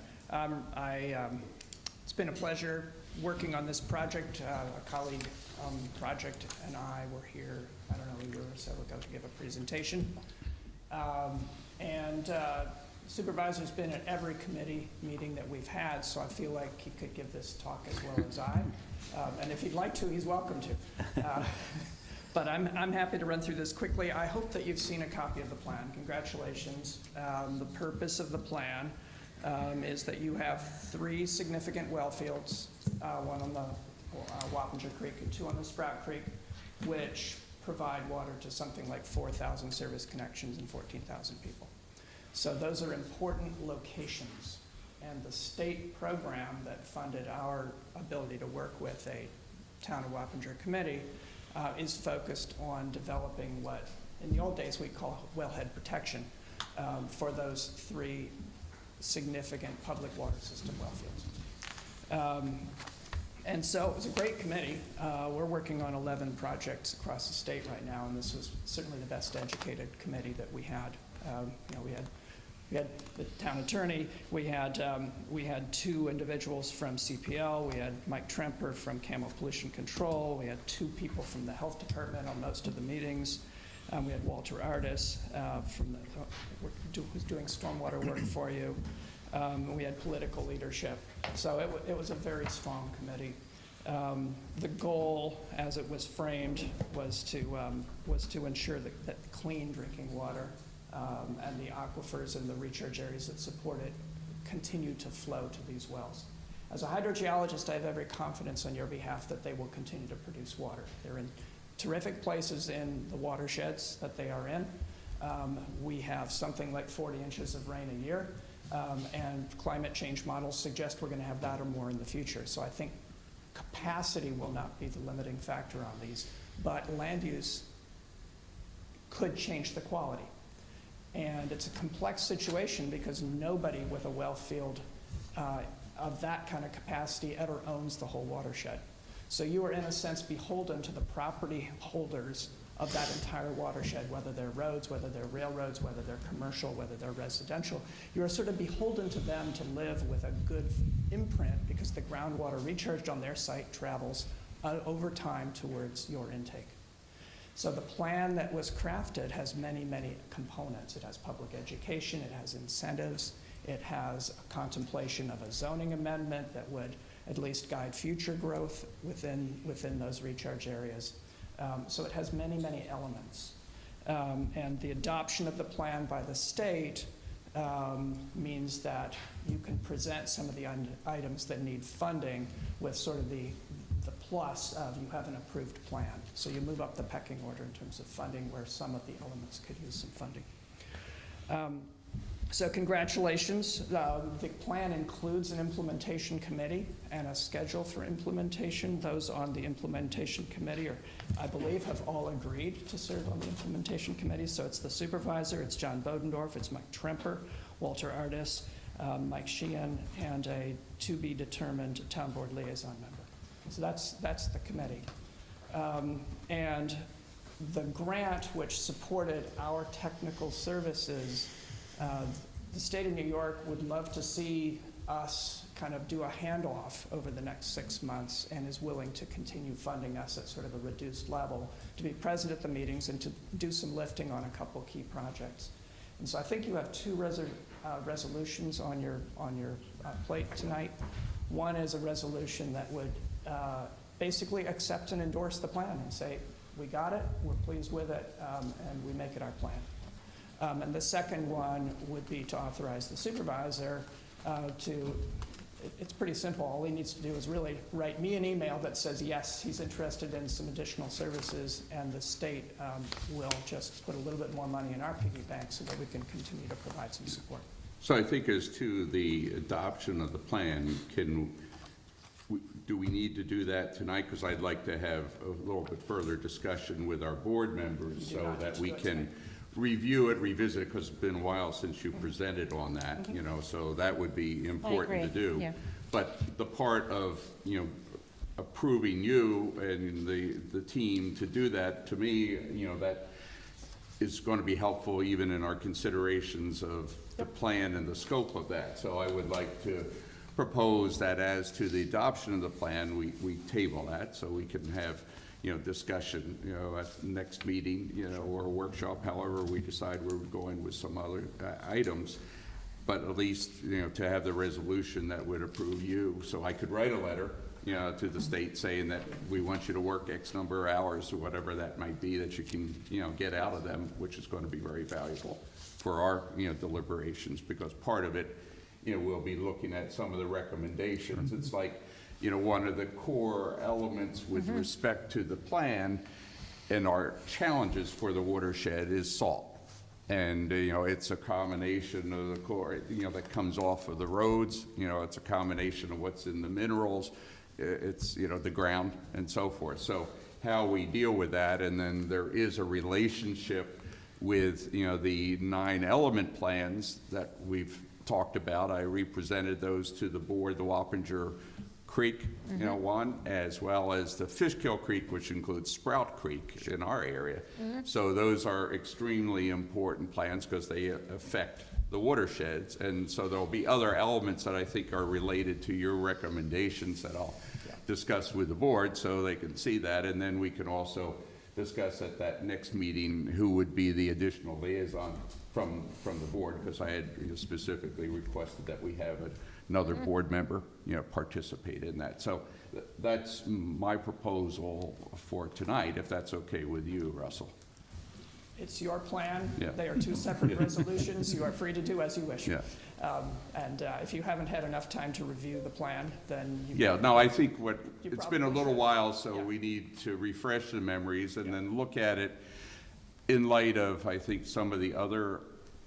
It's been a pleasure working on this project. A colleague project and I were here, I don't know, a year or so ago to give a presentation. Supervisor's been at every committee meeting that we've had, so I feel like he could give this talk as well as I. And if he'd like to, he's welcome to. But I'm happy to run through this quickly. I hope that you've seen a copy of the plan. Congratulations. The purpose of the plan is that you have 3 significant well fields, one on the Wappinger Creek and 2 on the Sprout Creek, which provide water to something like 4,000 service connections and 14,000 people. So those are important locations. And the state program that funded our ability to work with a Town of Wappinger committee is focused on developing what, in the old days, we call wellhead protection for those 3 significant public water system well fields. And so it was a great committee. We're working on 11 projects across the state right now, and this was certainly the best educated committee that we had. We had the town attorney, we had 2 individuals from CPL, we had Mike Tremper from Camel Pollution Control, we had 2 people from the health department on most of the meetings. We had Walter Artis who's doing stormwater work for you. We had political leadership. So it was a very strong committee. The goal, as it was framed, was to ensure that clean drinking water and the aquifers and the recharge areas that support it continue to flow to these wells. As a hydrogeologist, I have every confidence on your behalf that they will continue to produce water. They're in terrific places in the watersheds that they are in. We have something like 40 inches of rain a year, and climate change models suggest we're going to have that or more in the future. So I think capacity will not be the limiting factor on these, but land use could change the quality. And it's a complex situation because nobody with a well field of that kind of capacity ever owns the whole watershed. So you are in a sense beholden to the property holders of that entire watershed, whether they're roads, whether they're railroads, whether they're commercial, whether they're residential. You are sort of beholden to them to live with a good imprint because the groundwater recharged on their site travels over time towards your intake. So the plan that was crafted has many, many components. It has public education, it has incentives, it has a contemplation of a zoning amendment that would at least guide future growth within those recharge areas. So it has many, many elements. And the adoption of the plan by the state means that you can present some of the items that need funding with sort of the plus of you have an approved plan. So you move up the pecking order in terms of funding where some of the elements could use some funding. So congratulations. The plan includes an implementation committee and a schedule for implementation. Those on the implementation committee I believe, have all agreed to serve on the implementation committee. So it's the supervisor, it's John Bodendorf, it's Mike Tremper, Walter Artis, Mike Sheehan, and a to-be-determined town board liaison member. So that's the committee. And the grant which supported our technical services, the state of New York would love to see us kind of do a handoff over the next 6 months and is willing to continue funding us at sort of a reduced level to be present at the meetings and to do some lifting on a couple key projects. And so I think you have 2 resolutions on your plate tonight. One is a resolution that would basically accept and endorse the plan and say, we got it, we're pleased with it, and we make it our plan. And the second one would be to authorize the supervisor it's pretty simple. All he needs to do is really write me an email that says, yes, he's interested in some additional services, and the state will just put a little bit more money in our piggy bank so that we can continue to provide some support. So I think as to the adoption of the plan, do we need to do that tonight? Because I'd like to have a little bit further discussion with our board members so that we can review it, revisit it, because it's been a while since you presented on that, you know, so that would be important to do. Yeah. But the part of, you know, approving you and the team to do that, to me, you know, that is going to be helpful even in our considerations of the plan and the scope of that. So I would like to propose that as to the adoption of the plan, we table that so we can have, you know, discussion, you know, at the next meeting, you know, or a workshop, however we decide we're going with some other items. But at least, you know, to have the resolution that would approve you, so I could write a letter, to the state saying that we want you to work X number of hours, or whatever that might be, that you can, get out of them, which is going to be very valuable for our, deliberations, because part of it, we'll be looking at some of the recommendations. It's like, one of the core elements with respect to the plan and our challenges for the watershed is salt. And, it's a combination of the core, that comes off of the roads, it's a combination of what's in the minerals, it's, the ground and so forth. So how we deal with that, and then there is a relationship with, the 9 element plans that we've talked about. I represented those to the board, the Wappinger Creek, one, as well as the Fishkill Creek, which includes Sprout Creek in our area. So those are extremely important plans because they affect the watersheds. And so there'll be other elements that I think are related to your recommendations that I'll discuss with the board so they can see that. And then we can also discuss at that next meeting who would be the additional liaison from the board, because I had specifically requested that we have another board member, participate in that. So that's my proposal for tonight, if that's okay with you, Russell. It's your plan. Yeah. They are 2 separate resolutions. You are free to do as you wish. Yeah. And if you haven't had enough time to review the plan, then you... Yeah, no, I think You it's been a probably little should. while, so Yeah. we need to refresh the memories and then look at it in light of, I think, some of the other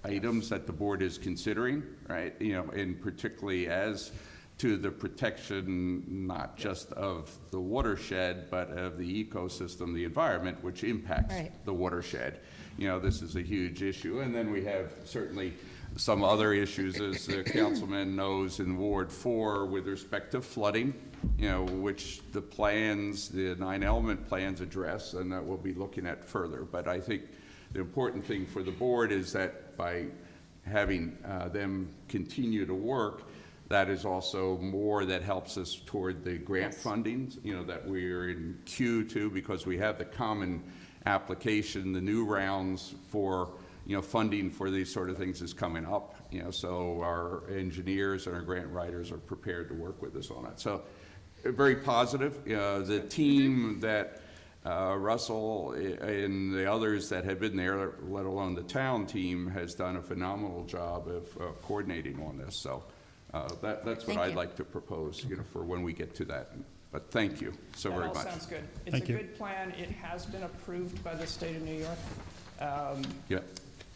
items that the board is considering, right? And particularly as to the protection, not just of the watershed, but of the ecosystem, the environment, which impacts Right. the watershed. This is a huge issue. And then we have certainly some other issues, as the councilman knows, in Ward 4 with respect to flooding, which the plans, the 9 element plans address, and that we'll be looking at further. But I think the important thing for the board is that by having them continue to work, that is also more that helps us toward the grant fundings, that we're in queue to, because we have the common application, the new rounds for, funding for these sort of things is coming up, so our engineers and our grant writers are prepared to work with us on it. So very positive. The team that Russell and the others that have been there, let alone the town team, has done a phenomenal job of coordinating on this. So that's what Thank I'd you. like to propose, for when we get to that. But thank you so very much. That all sounds good. It's Thank a you. good plan. It has been approved by the state of New York. Yeah,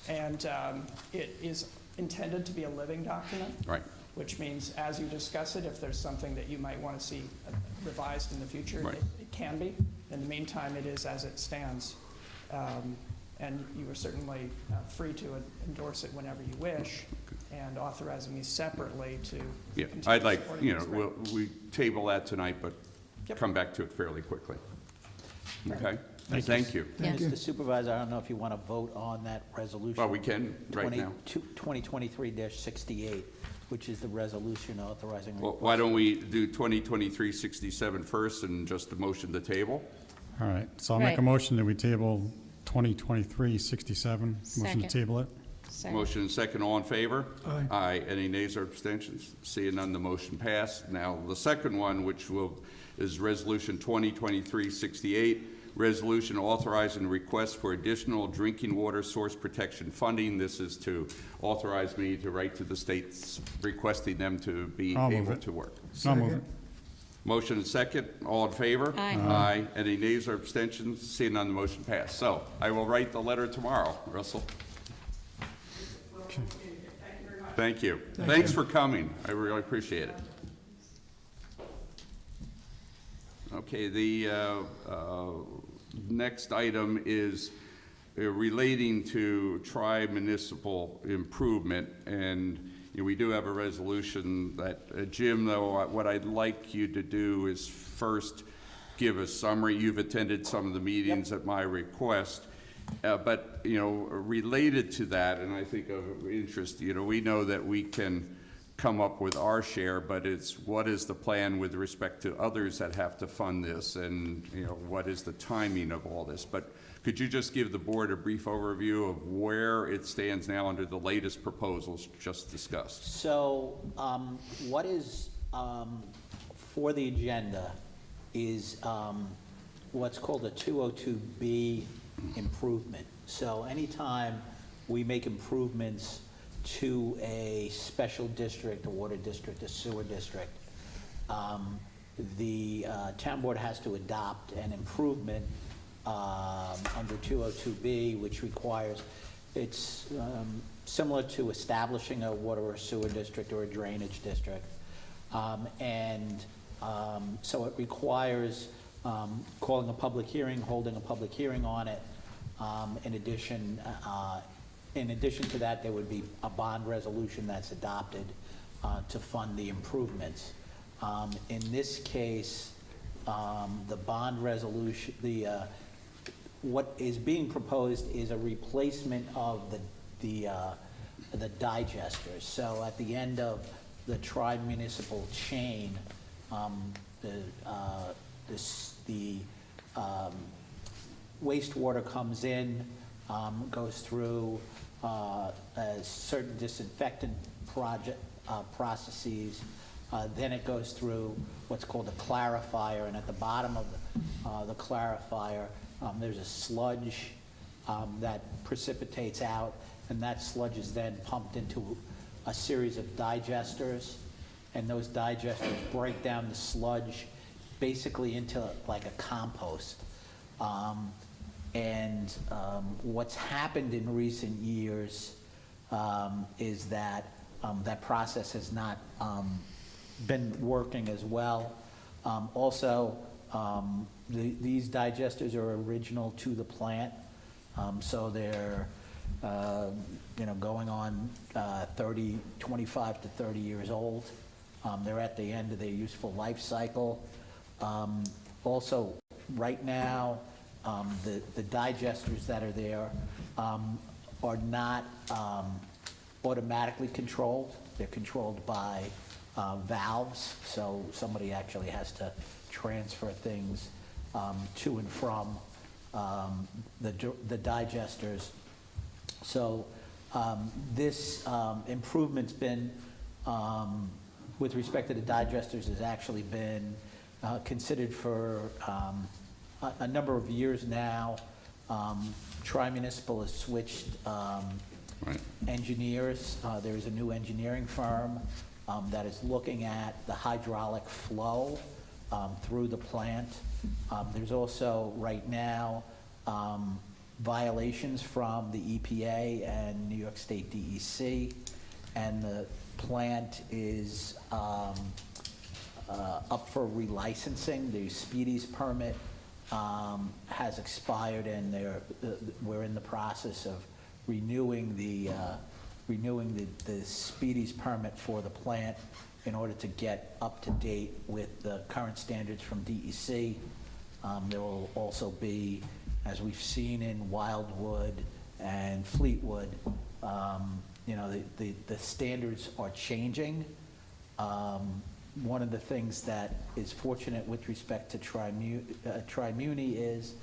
And it is intended to be a living document, right. which means as you discuss it, if there's something that you might want to see revised in the future, Right. it can be. In the meantime, it is as it stands. And you are certainly free to endorse it whenever you wish, and authorizing me separately to Yeah, continue I'd like, supporting this grant. we table that tonight, but Yep. come back to it fairly quickly. Okay? Thank you. Thank you. Thank you. Mr. Supervisor, I don't know if you want to vote on that resolution. Well, we can right now. 2023-68, which is the resolution authorizing. Well, why don't we do 2023-67 first and just a motion to table? All right, so I'll make a Right. motion that we table 2023-67. Motion Second. to table it. Second. Motion and second, all in favor? Aye. Aye. Any nays or abstentions? Seeing none, the motion passed. Now, the second one, which is Resolution 2023-68, resolution authorizing request for additional drinking water source protection funding. This is to authorize me to write to the states requesting them to be I'll move able it. to work. I'll move it. Motion and second, all in favor? Aye. Aye. Any nays or abstentions? Seeing none, the motion passed. So I will write the letter tomorrow, Russell. Thank you. Thanks for coming. I really appreciate it. Okay, the next item is relating to tri-municipal improvement. And we do have a resolution that, Jim, though, what I'd like you to do is first give a summary. You've attended some of the meetings at my request. But, related to that, and I think of interest, we know that we can come up with our share, but it's what is the plan with respect to others that have to fund this, and, what is the timing of all this? But could you just give the board a brief overview of where it stands now under the latest proposals just discussed? So what is for the agenda is what's called a 202B improvement. So anytime we make improvements to a special district, a water district, a sewer district, the town board has to adopt an improvement under 202B, which requires, it's similar to establishing a water or sewer district or a drainage district. So it requires calling a public hearing, holding a public hearing on it. In addition to that, there would be a bond resolution that's adopted to fund the improvements. In this case, the bond resolution, what is being proposed is a replacement of the digesters. So at the end of the tri-municipal chain, the wastewater comes in, goes through certain disinfectant processes. Then it goes through what's called a clarifier, and at the bottom of the clarifier, there's a sludge that precipitates out, and that sludge is then pumped into a series of digesters, and those digesters break down the sludge basically into like a compost. What's happened in recent years is that that process has not been working as well. These digesters are original to the plant, so they're going on 25 to 30 years old. They're at the end of their useful life cycle. Also, right now, the digesters that are there are not automatically controlled. They're controlled by valves, so somebody actually has to transfer things to and from the digesters. So this improvement's been, with respect to the digesters, has actually been considered for a number of years now. Tri-Municipal has switched engineers. There's a new engineering firm that is looking at the hydraulic flow through the plant. There's also, right now, violations from the EPA and New York State DEC, and the plant is up for relicensing. The Speedies permit has expired, and we're in the process of renewing the Speedies permit for the plant in order to get up to date with the current standards from DEC. There will also be, as we've seen in Wildwood and Fleetwood, the standards are changing. One of the things that is fortunate with respect to Tri-Muni is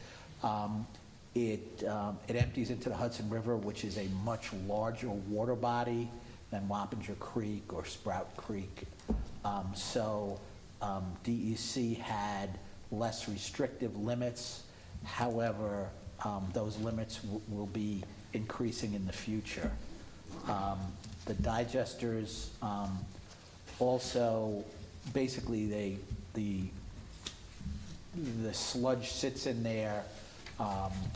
it empties into the Hudson River, which is a much larger water body than Wappinger Creek or Sprout Creek. DEC had less restrictive limits. However, those limits will be increasing in the future. The digesters also, basically, the sludge sits in there,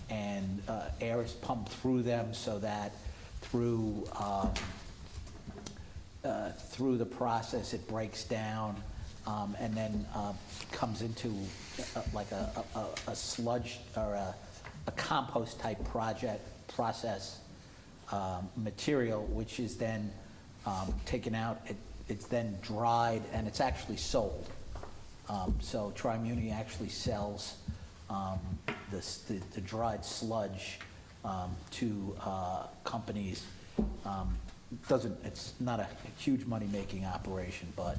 and air is pumped through them, so that through the process it breaks down, and then comes into like a sludge or a compost type process material, which is then taken out. It's then dried, and it's actually sold. So Tri-Muni actually sells the dried sludge to companies. It's not a huge money-making operation, but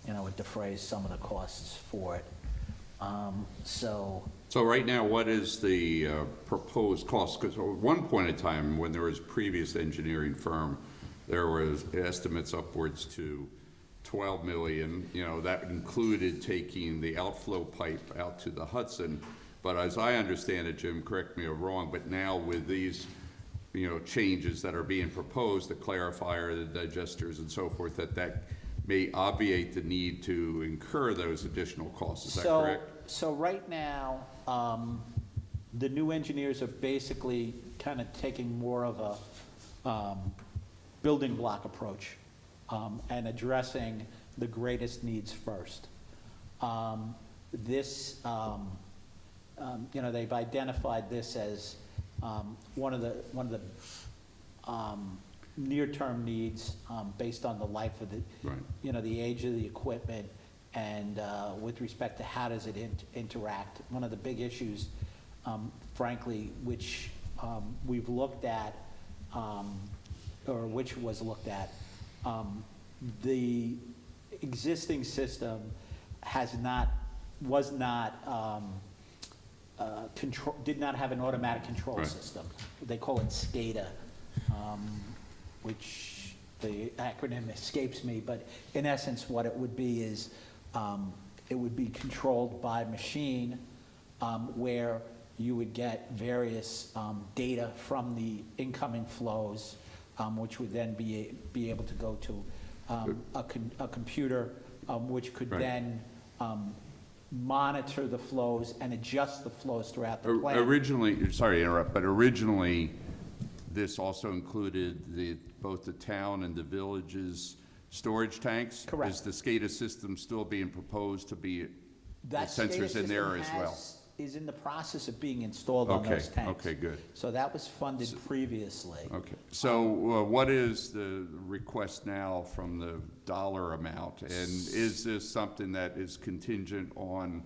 it defrays some of the costs for it. So right now, what is the proposed cost? Because at one point in time, when there was previous engineering firm, there was estimates upwards to 12 million, you know, that included taking the outflow pipe out to the Hudson. But as I understand it, Jim, correct me if I'm wrong, but now with these, you know, changes that are being proposed, the clarifier, the digesters and so forth, that may obviate the need to incur those additional costs, is that correct? So right now, the new engineers are basically kind of taking more of a building block approach and addressing the greatest needs first. You know, they've identified this as one of the near-term needs based on the life of the, Right. you know, the age of the equipment and with respect to how does it interact. One of the big issues, frankly, which we've looked at, or which was looked at, the existing system did not have an automatic control Right. system. They call it SCADA, which the acronym escapes me, but in essence, what it would be is it would be controlled by machine where you would get various data from the incoming flows, which would then be able to go to a computer, which could Right. then monitor the flows and adjust the flows throughout the plant. Originally, sorry to interrupt, but originally, this also included both the town and the village's storage tanks? Correct. Is the SCADA system still being proposed to be, the That sensors in there as well? is in the process of being installed on those Okay, tanks. okay, good. So that was funded previously. Okay, so what is the request now from the dollar amount? And is this something that is contingent on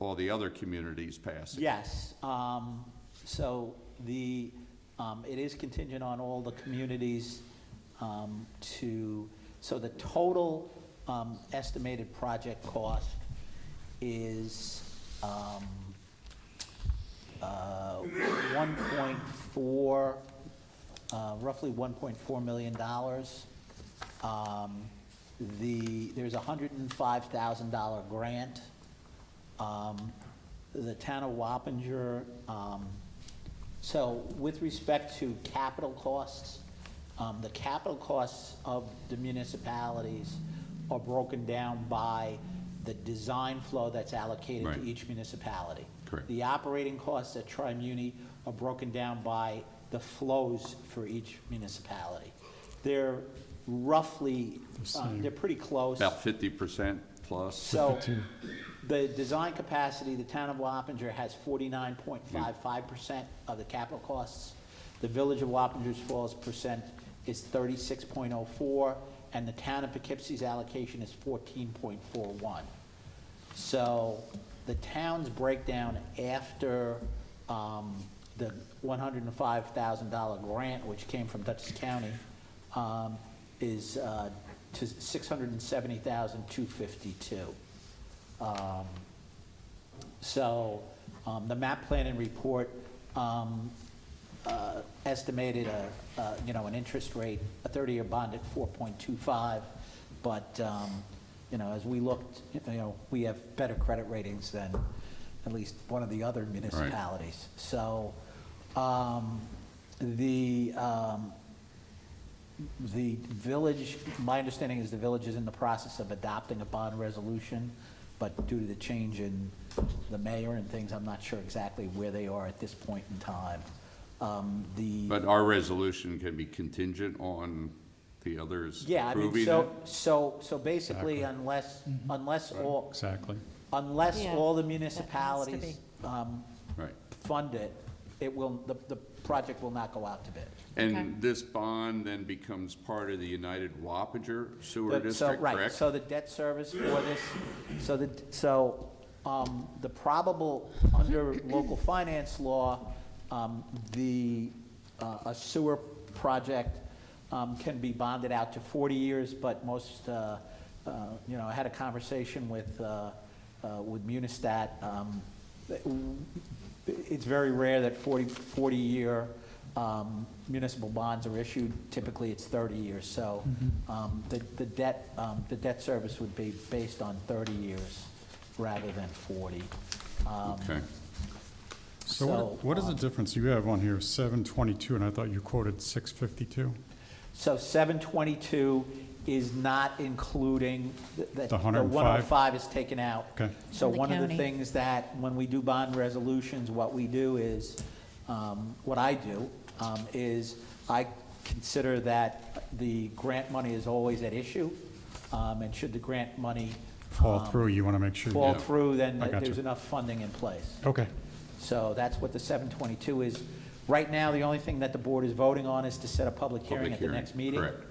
all the other communities passing? Yes, so it is contingent on all the communities so the total estimated project cost is 1.4, roughly $1.4 million. There's a $105,000 grant. The town of Wappinger, so with respect to capital costs, the capital costs of the municipalities are broken down by the design flow that's allocated Right. to each municipality. Correct. The operating costs at Tri-Muni are broken down by the flows for each municipality. They're roughly, they're pretty close. About 50% plus? So the design capacity, the town of Wappinger has 49.55% of the capital costs. The village of Wappinger's Falls percent is 36.04, and the town of Poughkeepsie's allocation is 14.41. So the town's breakdown after the $105,000 grant, which came from Dutchess County, is to $670,252. So the map planning report estimated an interest rate, a 30-year bond at 4.25, but as we looked, we have better credit ratings than at least one of the other municipalities. So the village, my understanding is the village is in the process of adopting a bond resolution, but due to the change in the mayor and things, I'm not sure exactly where they are at this point in time. But our resolution can be contingent on the others Yeah, I mean, approving it? so basically, Exactly. unless all, Exactly. unless Yeah, all the that has to municipalities Right. fund it, the project will not go out to bid. Okay. And this bond then becomes part of the United Wappinger Sewer District, Right, correct? so the debt service for this, the probable, under local finance law, a sewer project can be bonded out to 40 years, but most, I had a conversation with Munistat. It's very rare that 40-year municipal bonds are issued, typically it's 30 years. So the debt service would be based on 30 years rather than 40. Okay. So what is the difference? You have on here 722, and I thought you quoted 652? So 722 is not including, the 105? 105 is taken out. Okay. So From the one of the county. things that, when we do bond resolutions, what we do is, what I do, is I consider that the grant money is always at issue, and should the grant money Fall through, you want to make sure. fall yeah. through, then I got there's you. enough funding in place. Okay. So that's what the 722 is. Right now, the only thing that the board is voting on is to set a public hearing at the next meeting. Correct.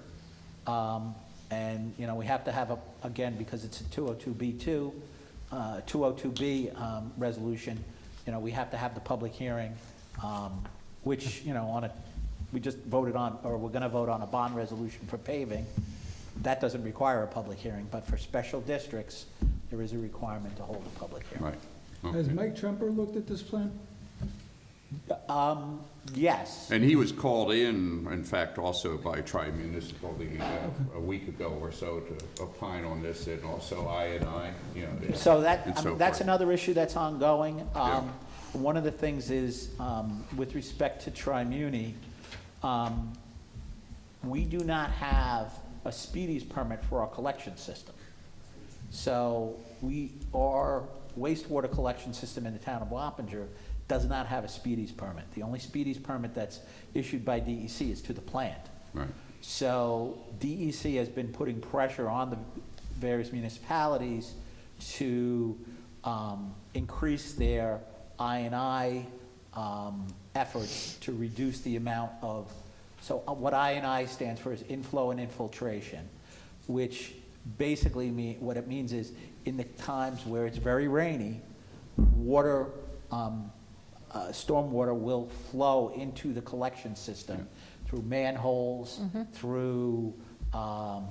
And, you know, we have to have again, because it's a 202B2, 202B resolution, you know, we have to have the public hearing, which, you know, we just voted on, or we're gonna vote on a bond resolution for paving. That doesn't require a public hearing, but for special districts, there is a requirement to hold a public hearing. Right. Has Okay. Mike Tremper looked at this plan? Yes. And he was called in fact, also by Tri-Municipal a week ago or so to opine on this, and also I, you know. So and so that's forth. another issue that's ongoing. Yeah. One of the things is, with respect to Tri-Muni, we do not have a speedies permit for our collection system. So our wastewater collection system in the town of Wappinger does not have a speedies permit. The only speedies permit that's issued by DEC is to the plant. Right. So DEC has been putting pressure on the various municipalities to increase their I&I efforts to reduce the amount of, so what I&I stands for is inflow and infiltration, which basically what it means is in the times where it's very rainy, water, stormwater will flow into the collection system through manholes, through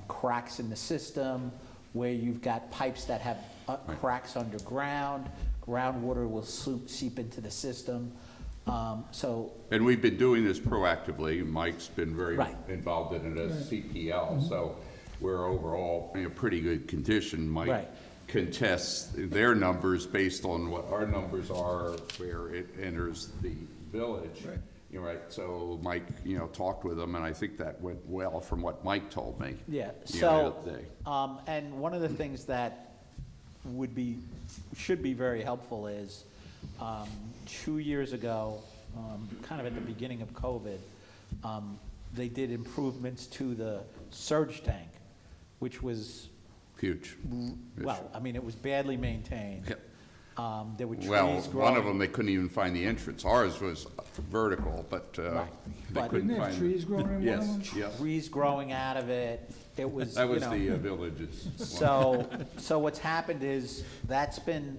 cracks in the system, where you've got pipes that have cracks underground, groundwater will seep into the system. And we've been doing this proactively. Mike's been very Right. involved in it as CPL, so we're overall in a pretty good condition. Mike Right. contests their numbers based on what our numbers are, where it enters the village. Right. You're right, so Mike, you know, talked with them, and I think that went well from what Mike told me. Yeah, the so, other day. and one of the things that should be very helpful is, 2 years ago, kind of at the beginning of COVID, they did improvements to the surge tank, which was, Huge. well, I mean, it was badly maintained. Yep. There were trees Well, growing. one of them, they couldn't even find the entrance. Ours was vertical, but Right. they But- couldn't Didn't find. have trees growing in one of Yes, them? yes. Trees growing out of it. It was, That was you know, the village's one. So what's happened is, that's been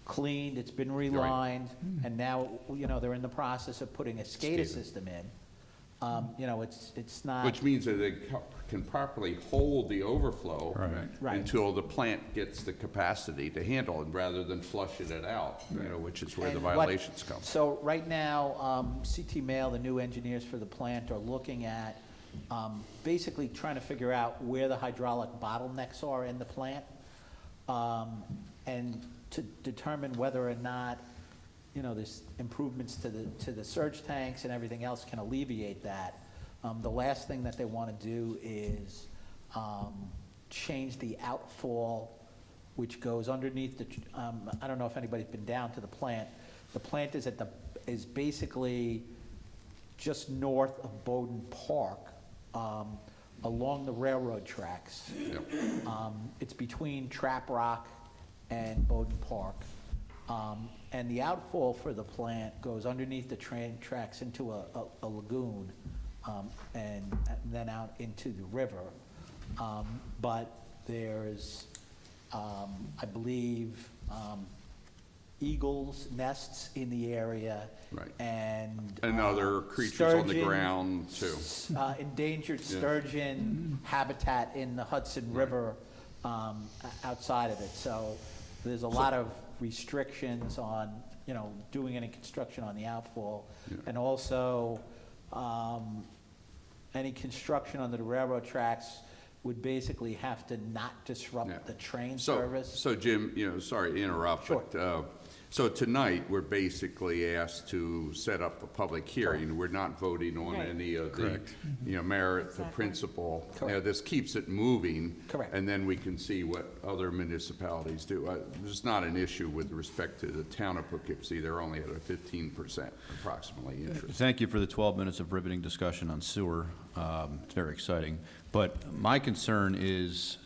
cleaned, it's been relined, and now, you know, they're in the process of putting a SCADA SCADA. system in. You know, it's not. Which means that they can properly hold the overflow Right. until the plant gets the capacity to handle it, rather than flushing it out, you know, which is where the And what- violations come. So right now, CT Mail, the new engineers for the plant, are looking at basically trying to figure out where the hydraulic bottlenecks are in the plant, and to determine whether or not, you know, there's improvements to the surge tanks and everything else can alleviate that. The last thing that they want to do is change the outfall, which goes underneath the, I don't know if anybody's been down to the plant. The plant is basically just north of Bowden Park, along the railroad tracks. Yep. It's between Trap Rock and Bowden Park. And the outfall for the plant goes underneath the train tracks into a lagoon, and then out into the river. But there's, I believe, eagles' nests in the area. Right. And. Other creatures on the sturgeon, ground, too. Endangered Yeah. sturgeon habitat in the Hudson River, outside of it. So there's a lot of restrictions on, you know, doing any construction on the outfall. Yeah. And also, any construction under the railroad tracks would basically have to not Yeah. disrupt the train So, service. so Jim, sorry to interrupt, Sure. but, so tonight, we're basically asked to set up a public hearing. We're not voting on Right. any of the, Correct. merit, the Exactly. principle. Correct. This keeps it moving. Correct. And then we can see what other municipalities do. There's not an issue with respect to the town of Poughkeepsie. They're only at a 15% approximately interest. Thank you for the 12 minutes of riveting discussion on sewer. It's very exciting. But my concern is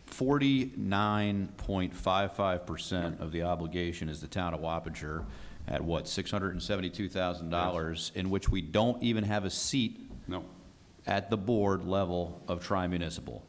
49.55% of the obligation is the town of Wappinger at what, $672,000, in which we don't even have a seat No. at the board level of tri-municipal.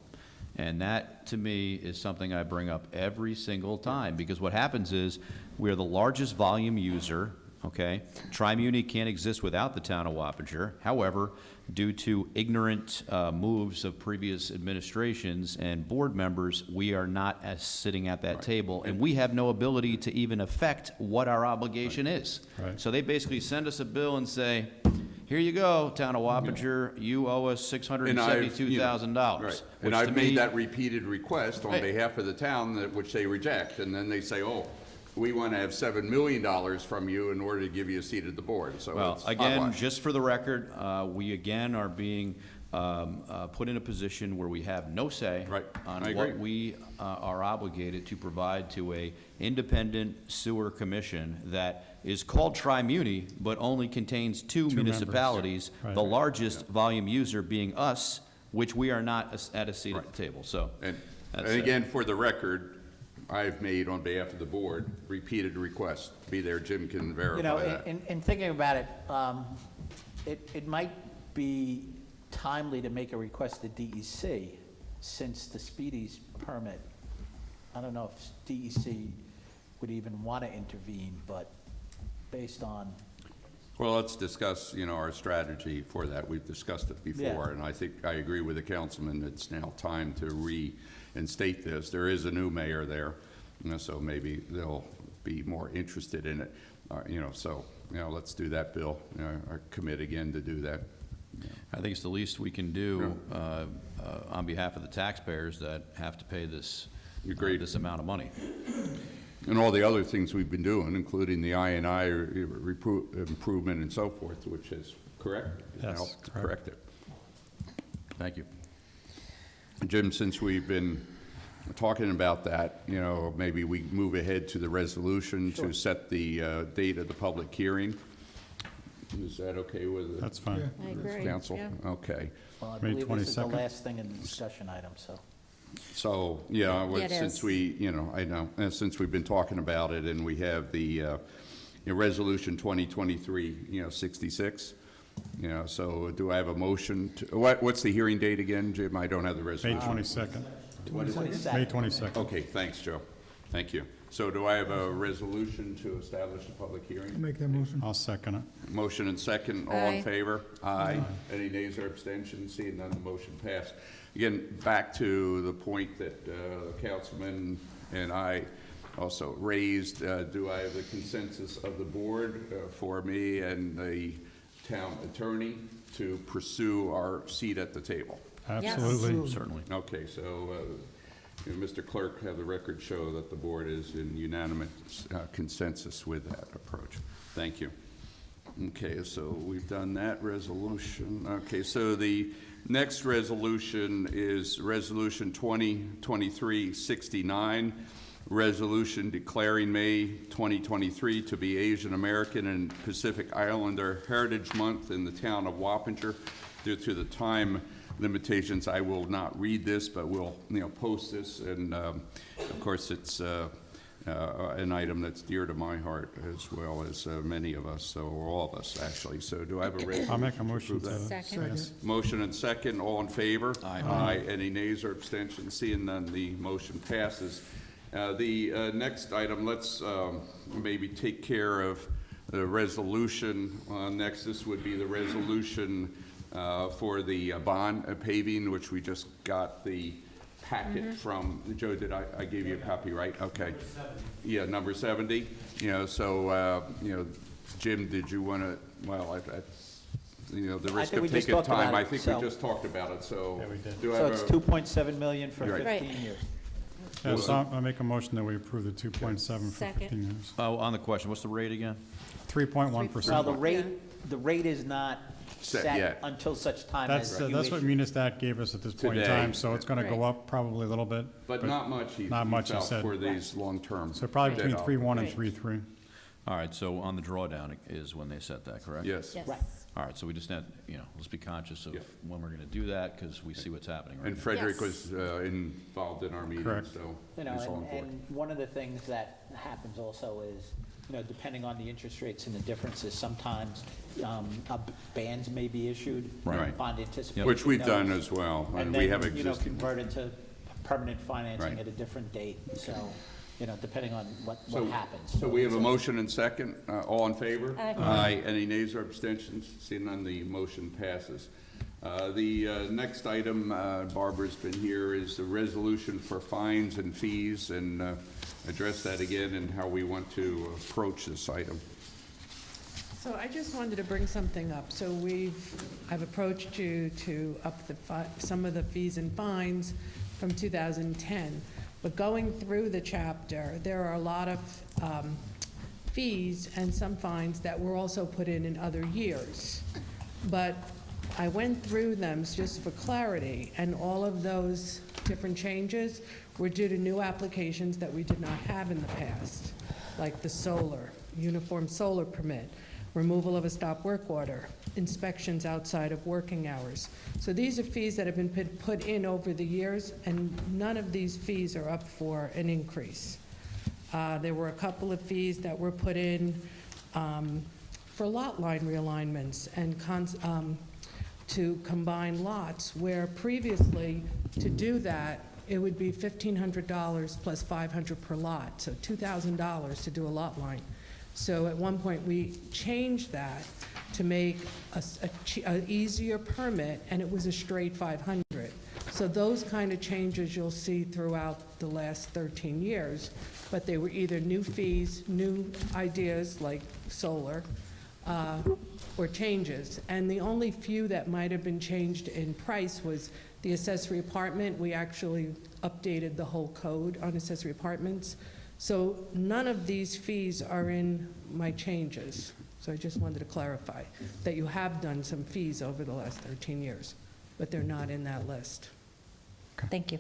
And that, to me, is something I bring up every single time, because what happens is, we're the largest volume user, okay? Tri-Muni can't exist without the town of Wappinger. However, due to ignorant moves of previous administrations and board members, we are not as sitting at that table, and we have no ability to even affect what our obligation is. Right. So they basically send us a bill and say, here you go, town of Wappinger, you owe us $672,000. Right. which And to I've me- made that repeated request on Right. behalf of the town, which they reject, and then they say, oh, we want to have $7 million from you in order to give you a seat at the board, so Well, it's again, hogwash. just for the record, we again are being put in a position where we have no say Right. on I what agree. we are obligated to provide to a independent sewer commission that is called Tri-Muni, but only contains two Two members. municipalities, Right. the largest volume user being us, which we are not at a seat at the table, so. And that's and it. again, for the record, I've made on behalf of the board repeated requests. Be there, Jim can You know, verify that. in thinking about it, it might be timely to make a request to DEC, since the Speedies permit, I don't know if DEC would even want to intervene, but based on, Well, let's discuss, our strategy for that. We've discussed it before, Yeah. and I think I agree with the councilman. It's now time to reinstate this. There is a new mayor there, so maybe they'll be more interested in it. Let's do that, Bill. I commit again to do that. I think it's the least we can do on behalf of the taxpayers that have to pay this, Agreed. this amount of money. And all the other things we've been doing, including the I&I improvement and so forth, which is correct. Yes, Helped to correct. correct it. Thank you. Jim, since we've been talking about that, maybe we move ahead to the resolution to set the date of the public hearing. Is that okay with the That's fine. I agree. council? Yeah. Okay. well, I May believe this is the 22nd? last thing in the discussion item, so. So, It since is. we, I know, since we've been talking about it and we have the resolution 2023-66, so do I have a motion to, what's the hearing date again, Jim? I don't have the May resolution. 22nd. What is it? May 22nd. Okay, thanks, Joe. Thank you. So do I have a resolution to establish a public hearing? Make that motion. I'll second it. Motion and second, all Aye. in favor? Aye. Any nays or abstentions? Seeing none, the motion passed. Again, back to the point that Councilman and I also raised, do I have the consensus of the board for me and the town attorney to pursue our seat at the table? Absolutely. Certainly. Okay, so, Mr. Clerk, have the record show that the board is in unanimous consensus with that approach. Thank you. Okay, so we've done that resolution. Okay, so the next resolution is Resolution 2023-69, resolution declaring May 2023 to be Asian American and Pacific Islander Heritage Month in the town of Wappinger. Due to the time limitations, I will not read this, but we'll post this, and of course it's an item that's dear to my heart as well as many of us, so or all of us actually. So do I have a resolution? I'll make a motion approve to. that? Second. Yes. Motion and second, all in favor? Aye. Any nays or abstentions? Seeing none, the motion passes. The next item, let's maybe take care of the resolution. Next, this would be the resolution for the bond paving, which we just got the packet from, Joe, did I gave you a copy, right? Okay. Number 70. Yeah, number 70. So, Jim, did you want to, well, the I risk think we of just taking talked about time, I it, think so- we just talked about it, so. Yeah, we did. do I So have it's a- 2.7 million for Right. 15 years. Yeah, so I make a motion that we approve the 2.7 for Second. 15 years. Oh, on the question, what's the rate again? 3.1%. Well, the rate is not Set set yet. until such time That's, as you that's what issue. Munistat gave us at this point in Today. time, so it's gonna go Right. up probably a little bit. But not much, he Not much, he felt, said. for these long-term. So probably debt between 3.1 and Right. 3.3. All right, so on the drawdown is when they set that, correct? Yes. Yes. Right. All right, so we just, let's be conscious of Yeah. when we're going to do that, because we see what's happening right And now. Frederick Yes. was involved in our meeting, Correct. so You know, he's on board. and one of the things that happens also is, depending on the interest rates and the differences, sometimes bands may be issued. Right. Bond anticipation. Which we've done notes. as well, And and we then, have existing. convert into permanent financing Right. at a different date, so, depending on what So- happens. So we have a motion and second. All in favor? Aye. Any nays or abstentions? Seeing none, the motion passes. The next item, Barbara's been here, is the resolution for fines and fees, and address that again and how we want to approach this item. So I just wanted to bring something up. So I've approached you to up some of the fees and fines from 2010. But going through the chapter, there are a lot of fees and some fines that were also put in other years. But I went through them just for clarity, and all of those different changes were due to new applications that we did not have in the past, like the solar, uniform solar permit, removal of a stop work order, inspections outside of working hours. So these are fees that have been put in over the years, and none of these fees are up for an increase. There were a couple of fees that were put in for lot line realignments and to combine lots, where previously, to do that, it would be $1,500 plus $500 per lot, so $2,000 to do a lot line. So at one point, we changed that to make a easier permit, and it was a straight 500. So those kind of changes you'll see throughout the last 13 years, but they were either new fees, new ideas like solar, or changes. And the only few that might have been changed in price was the accessory apartment. We actually updated the whole code on accessory apartments. So none of these fees are in my changes. So I just wanted to clarify that you have done some fees over the last 13 years, but they're not in that list. Thank you.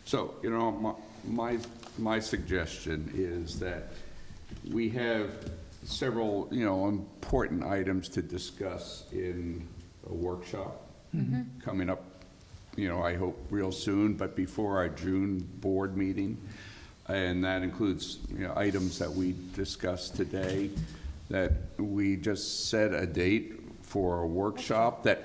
So, my suggestion is that we have several, important items to discuss in a workshop coming up, I hope real soon, but before our June board meeting. And that includes, items that we discussed today, that we just set a date for a workshop that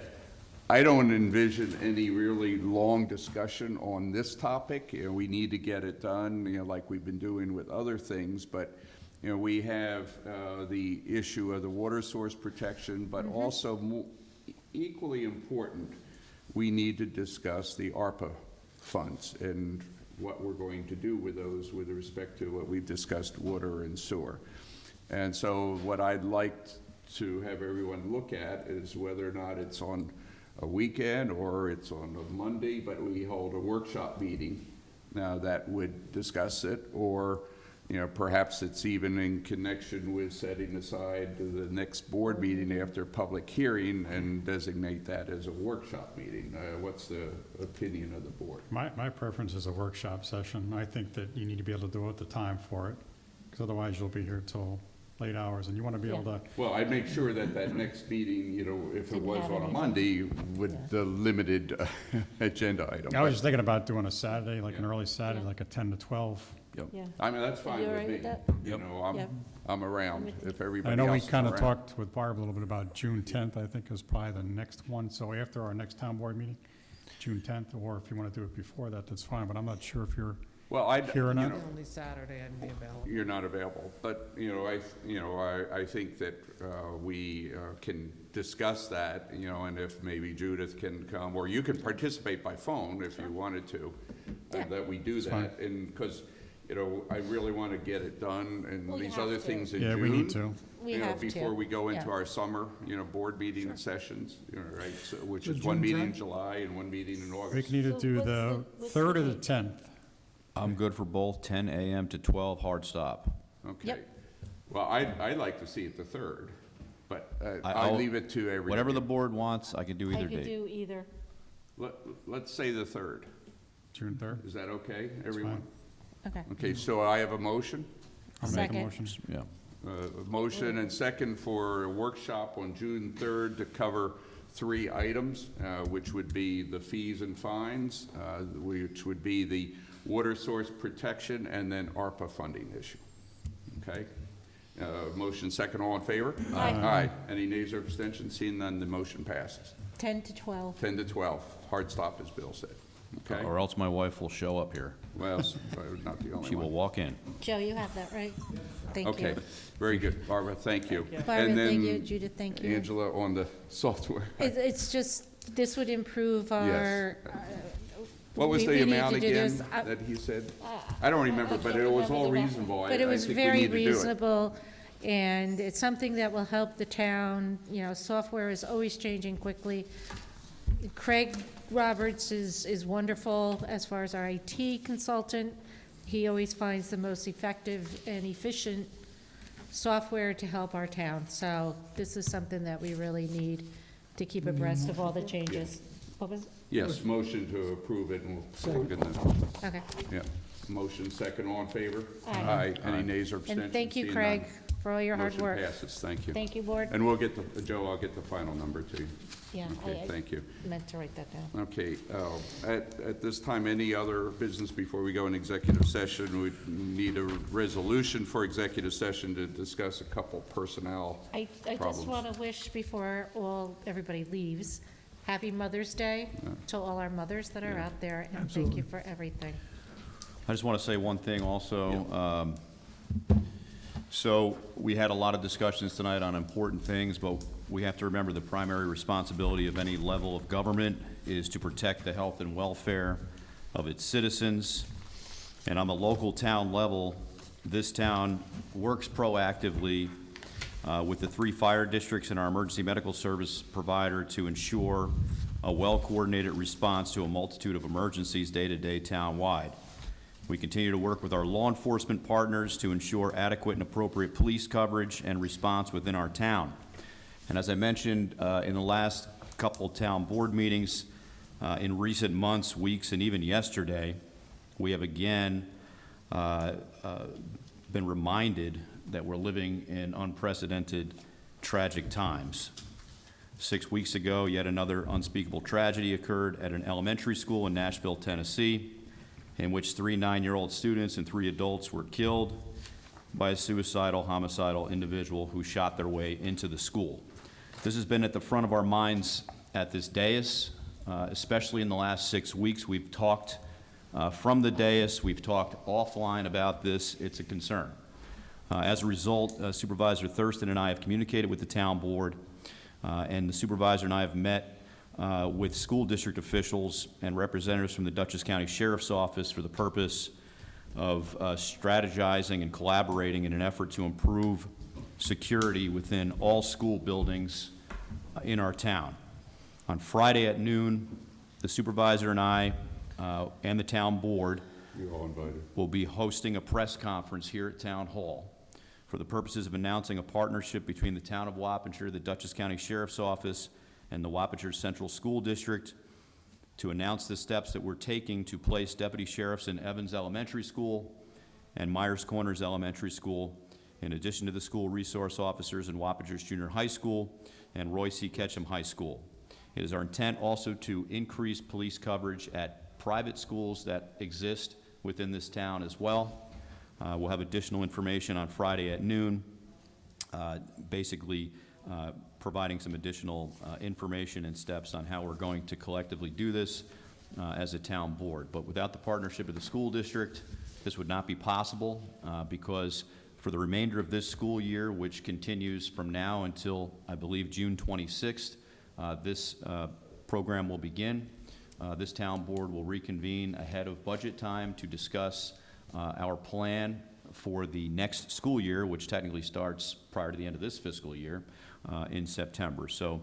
I don't envision any really long discussion on this topic. We need to get it done, like we've been doing with other things, but we have the issue of the water source protection, but also equally important, we need to discuss the ARPA funds and what we're going to do with those with respect to what we've discussed, water and sewer. And so what I'd like to have everyone look at is whether or not it's on a weekend or it's on a Monday, but we hold a workshop meeting that would discuss it, or perhaps it's even in connection with setting aside the next board meeting after public hearing and designate that as a workshop meeting. What's the opinion of the board? My preference is a workshop session. I think that you need to be able to devote the time for it, because otherwise you'll be here till late hours, and you want to be able to. Well, I'd make sure that that next meeting, if it Didn't was have on a anything. Monday, with the limited agenda item. I was just thinking about doing a Saturday, like an Yeah. early Saturday, Yeah. like a 10 to 12. Yep. Yeah. I mean, that's fine you all with right me. with that? Yeah. I'm around if everybody I know we else is kind of around. talked with Barb a little bit about June 10th, I think is probably the next one. So after our next town board meeting, June 10th, or if you want to do it before that, that's fine, but I'm not sure if you're Well, here or not. Only Saturday I'd be available. You're not available, but, I think that we can discuss that, and if maybe Judith can come, or you can participate by phone if you wanted to, that we do fine. that, and, because, I really want to get it done, and Well, you these have other to. things in Yeah, June. we need to. We you know, have to, before we go into yeah. our summer, you know, board meeting sessions, you know, right? So, which So is one June meeting in 10th? July and one meeting in We August. can either So do what's the what's 3rd or the date? 10th. I'm good for both, 10 a.m. to 12, hard stop. Okay. Yep. Well, I'd like to see it the 3rd, but I'll- I'll leave it to everybody. Whatever the board wants, I can do I either could date. do either. Let's say the 3rd. June 3rd. Is that okay, everyone? Okay. Okay, so I have a motion. I'll make a Second. motion. Yeah. A motion and second for a workshop on June 3rd to cover 3 items, which would be the fees and fines, which would be the water source protection, and then ARPA funding issue. Okay? Motion second, all in favor? Aye. Aye. Any nays or abstentions? Seeing none, the motion passes. 10 to 12. 10 to 12, hard stop, as Bill said. Okay? Or else my wife will show up here. Well, not the only She will one. walk in. Joe, you have that, right? Thank you. Okay, very good. Barbara, thank you. Barbara, And thank you. then Judith, thank you. Angela on the software. It's just, this would improve our. What was we the need to amount do again this. that he said? I don't remember, but can't it was remember all the amount. reasonable. But it was I think we very need to do it. reasonable, and it's something that will help the town. You know, software is always changing quickly. Craig Roberts is wonderful as far as our IT consultant. He always finds the most effective and efficient software to help our town. So this is something that we really need to keep abreast of all the changes. What was, Yes, motion to approve it, and we'll plug in the, okay. yeah. Motion second, all in favor? Aye. Any nays or abstentions? And thank you, Seeing Craig, none. for all your hard work. Motion passes, thank you. Thank you, board. And we'll get the, Joe, I'll get the final number to you. Yeah, Okay, I thank you. meant to write that down. Okay, at this time, any other business before we go in executive session? We need a resolution for executive session to discuss a couple personnel I just problems. want to wish before everybody leaves, Happy Mother's Day to all our mothers that are out there, and thank you for everything. I just want to say one thing also. So we had a lot of discussions tonight on important things, but we have to remember the primary responsibility of any level of government is to protect the health and welfare of its citizens. And on the local town level, this town works proactively with the 3 fire districts and our emergency medical service provider to ensure a well-coordinated response to a multitude of emergencies day-to-day town-wide. We continue to work with our law enforcement partners to ensure adequate and appropriate police coverage and response within our town. And as I mentioned in the last couple of town board meetings, in recent months, weeks, and even yesterday, we have again been reminded that we're living in unprecedented, tragic times. 6 weeks ago, yet another unspeakable tragedy occurred at an elementary school in Nashville, Tennessee, in which 3 9-year-old students and 3 adults were killed by a suicidal, homicidal individual who shot their way into the school. This has been at the front of our minds at this dais, especially in the last 6 weeks. We've talked from the dais, we've talked offline about this. It's a concern. As a result, Supervisor Thurston and I have communicated with the town board, and the supervisor and I have met with school district officials and representatives from the Dutchess County Sheriff's Office for the purpose of strategizing and collaborating in an effort to improve security within all school buildings in our town. On Friday at noon, the supervisor and I and the town board You're all invited. will be hosting a press conference here at Town Hall for the purposes of announcing a partnership between the town of Wappinger, the Dutchess County Sheriff's Office, and the Wappinger Central School District to announce the steps that we're taking to place deputy sheriffs in Evans Elementary School and Myers Corners Elementary School, in addition to the school resource officers in Wappingers Junior High School and Roy C. Ketchum High School. It is our intent also to increase police coverage at private schools that exist within this town as well. We'll have additional information on Friday at noon, basically providing some additional information and steps on how we're going to collectively do this as a town board. But without the partnership of the school district, this would not be possible because for the remainder of this school year, which continues from now until, I believe, June 26th, this program will begin. This town board will reconvene ahead of budget time to discuss our plan for the next school year, which technically starts prior to the end of this fiscal year in September. So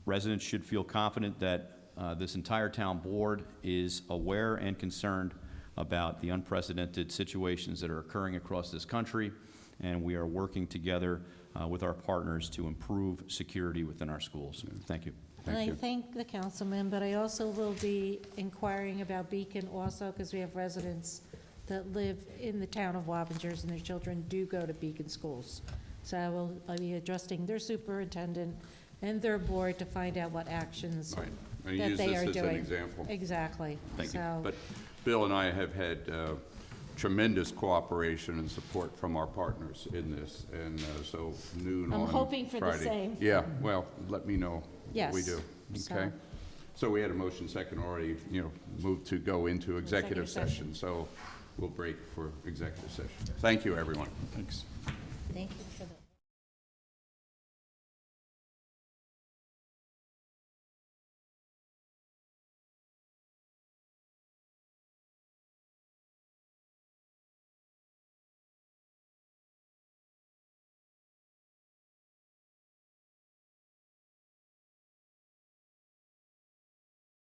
residents should feel confident that this entire town board is aware and concerned about the unprecedented situations that are occurring across this country, and we are working together with our partners to improve security within our schools. Thank you. And I thank the councilman, but I also will be inquiring about Beacon also, because we have residents that live in the town of Wappingers, and their children do go to Beacon schools. So I'll be addressing their superintendent and their board to find out what actions Right. And that use they this are as an doing. example. Exactly. Thank you. So- But Bill and I have had tremendous cooperation and support from our partners in this, and so noon on I'm hoping for the Friday. same. Yeah, well, let me know what we Yes. do, So- okay? So we had a motion second already, moved to go into executive session, so we'll break for executive session. Thank you, everyone. Thanks. Thank you for the.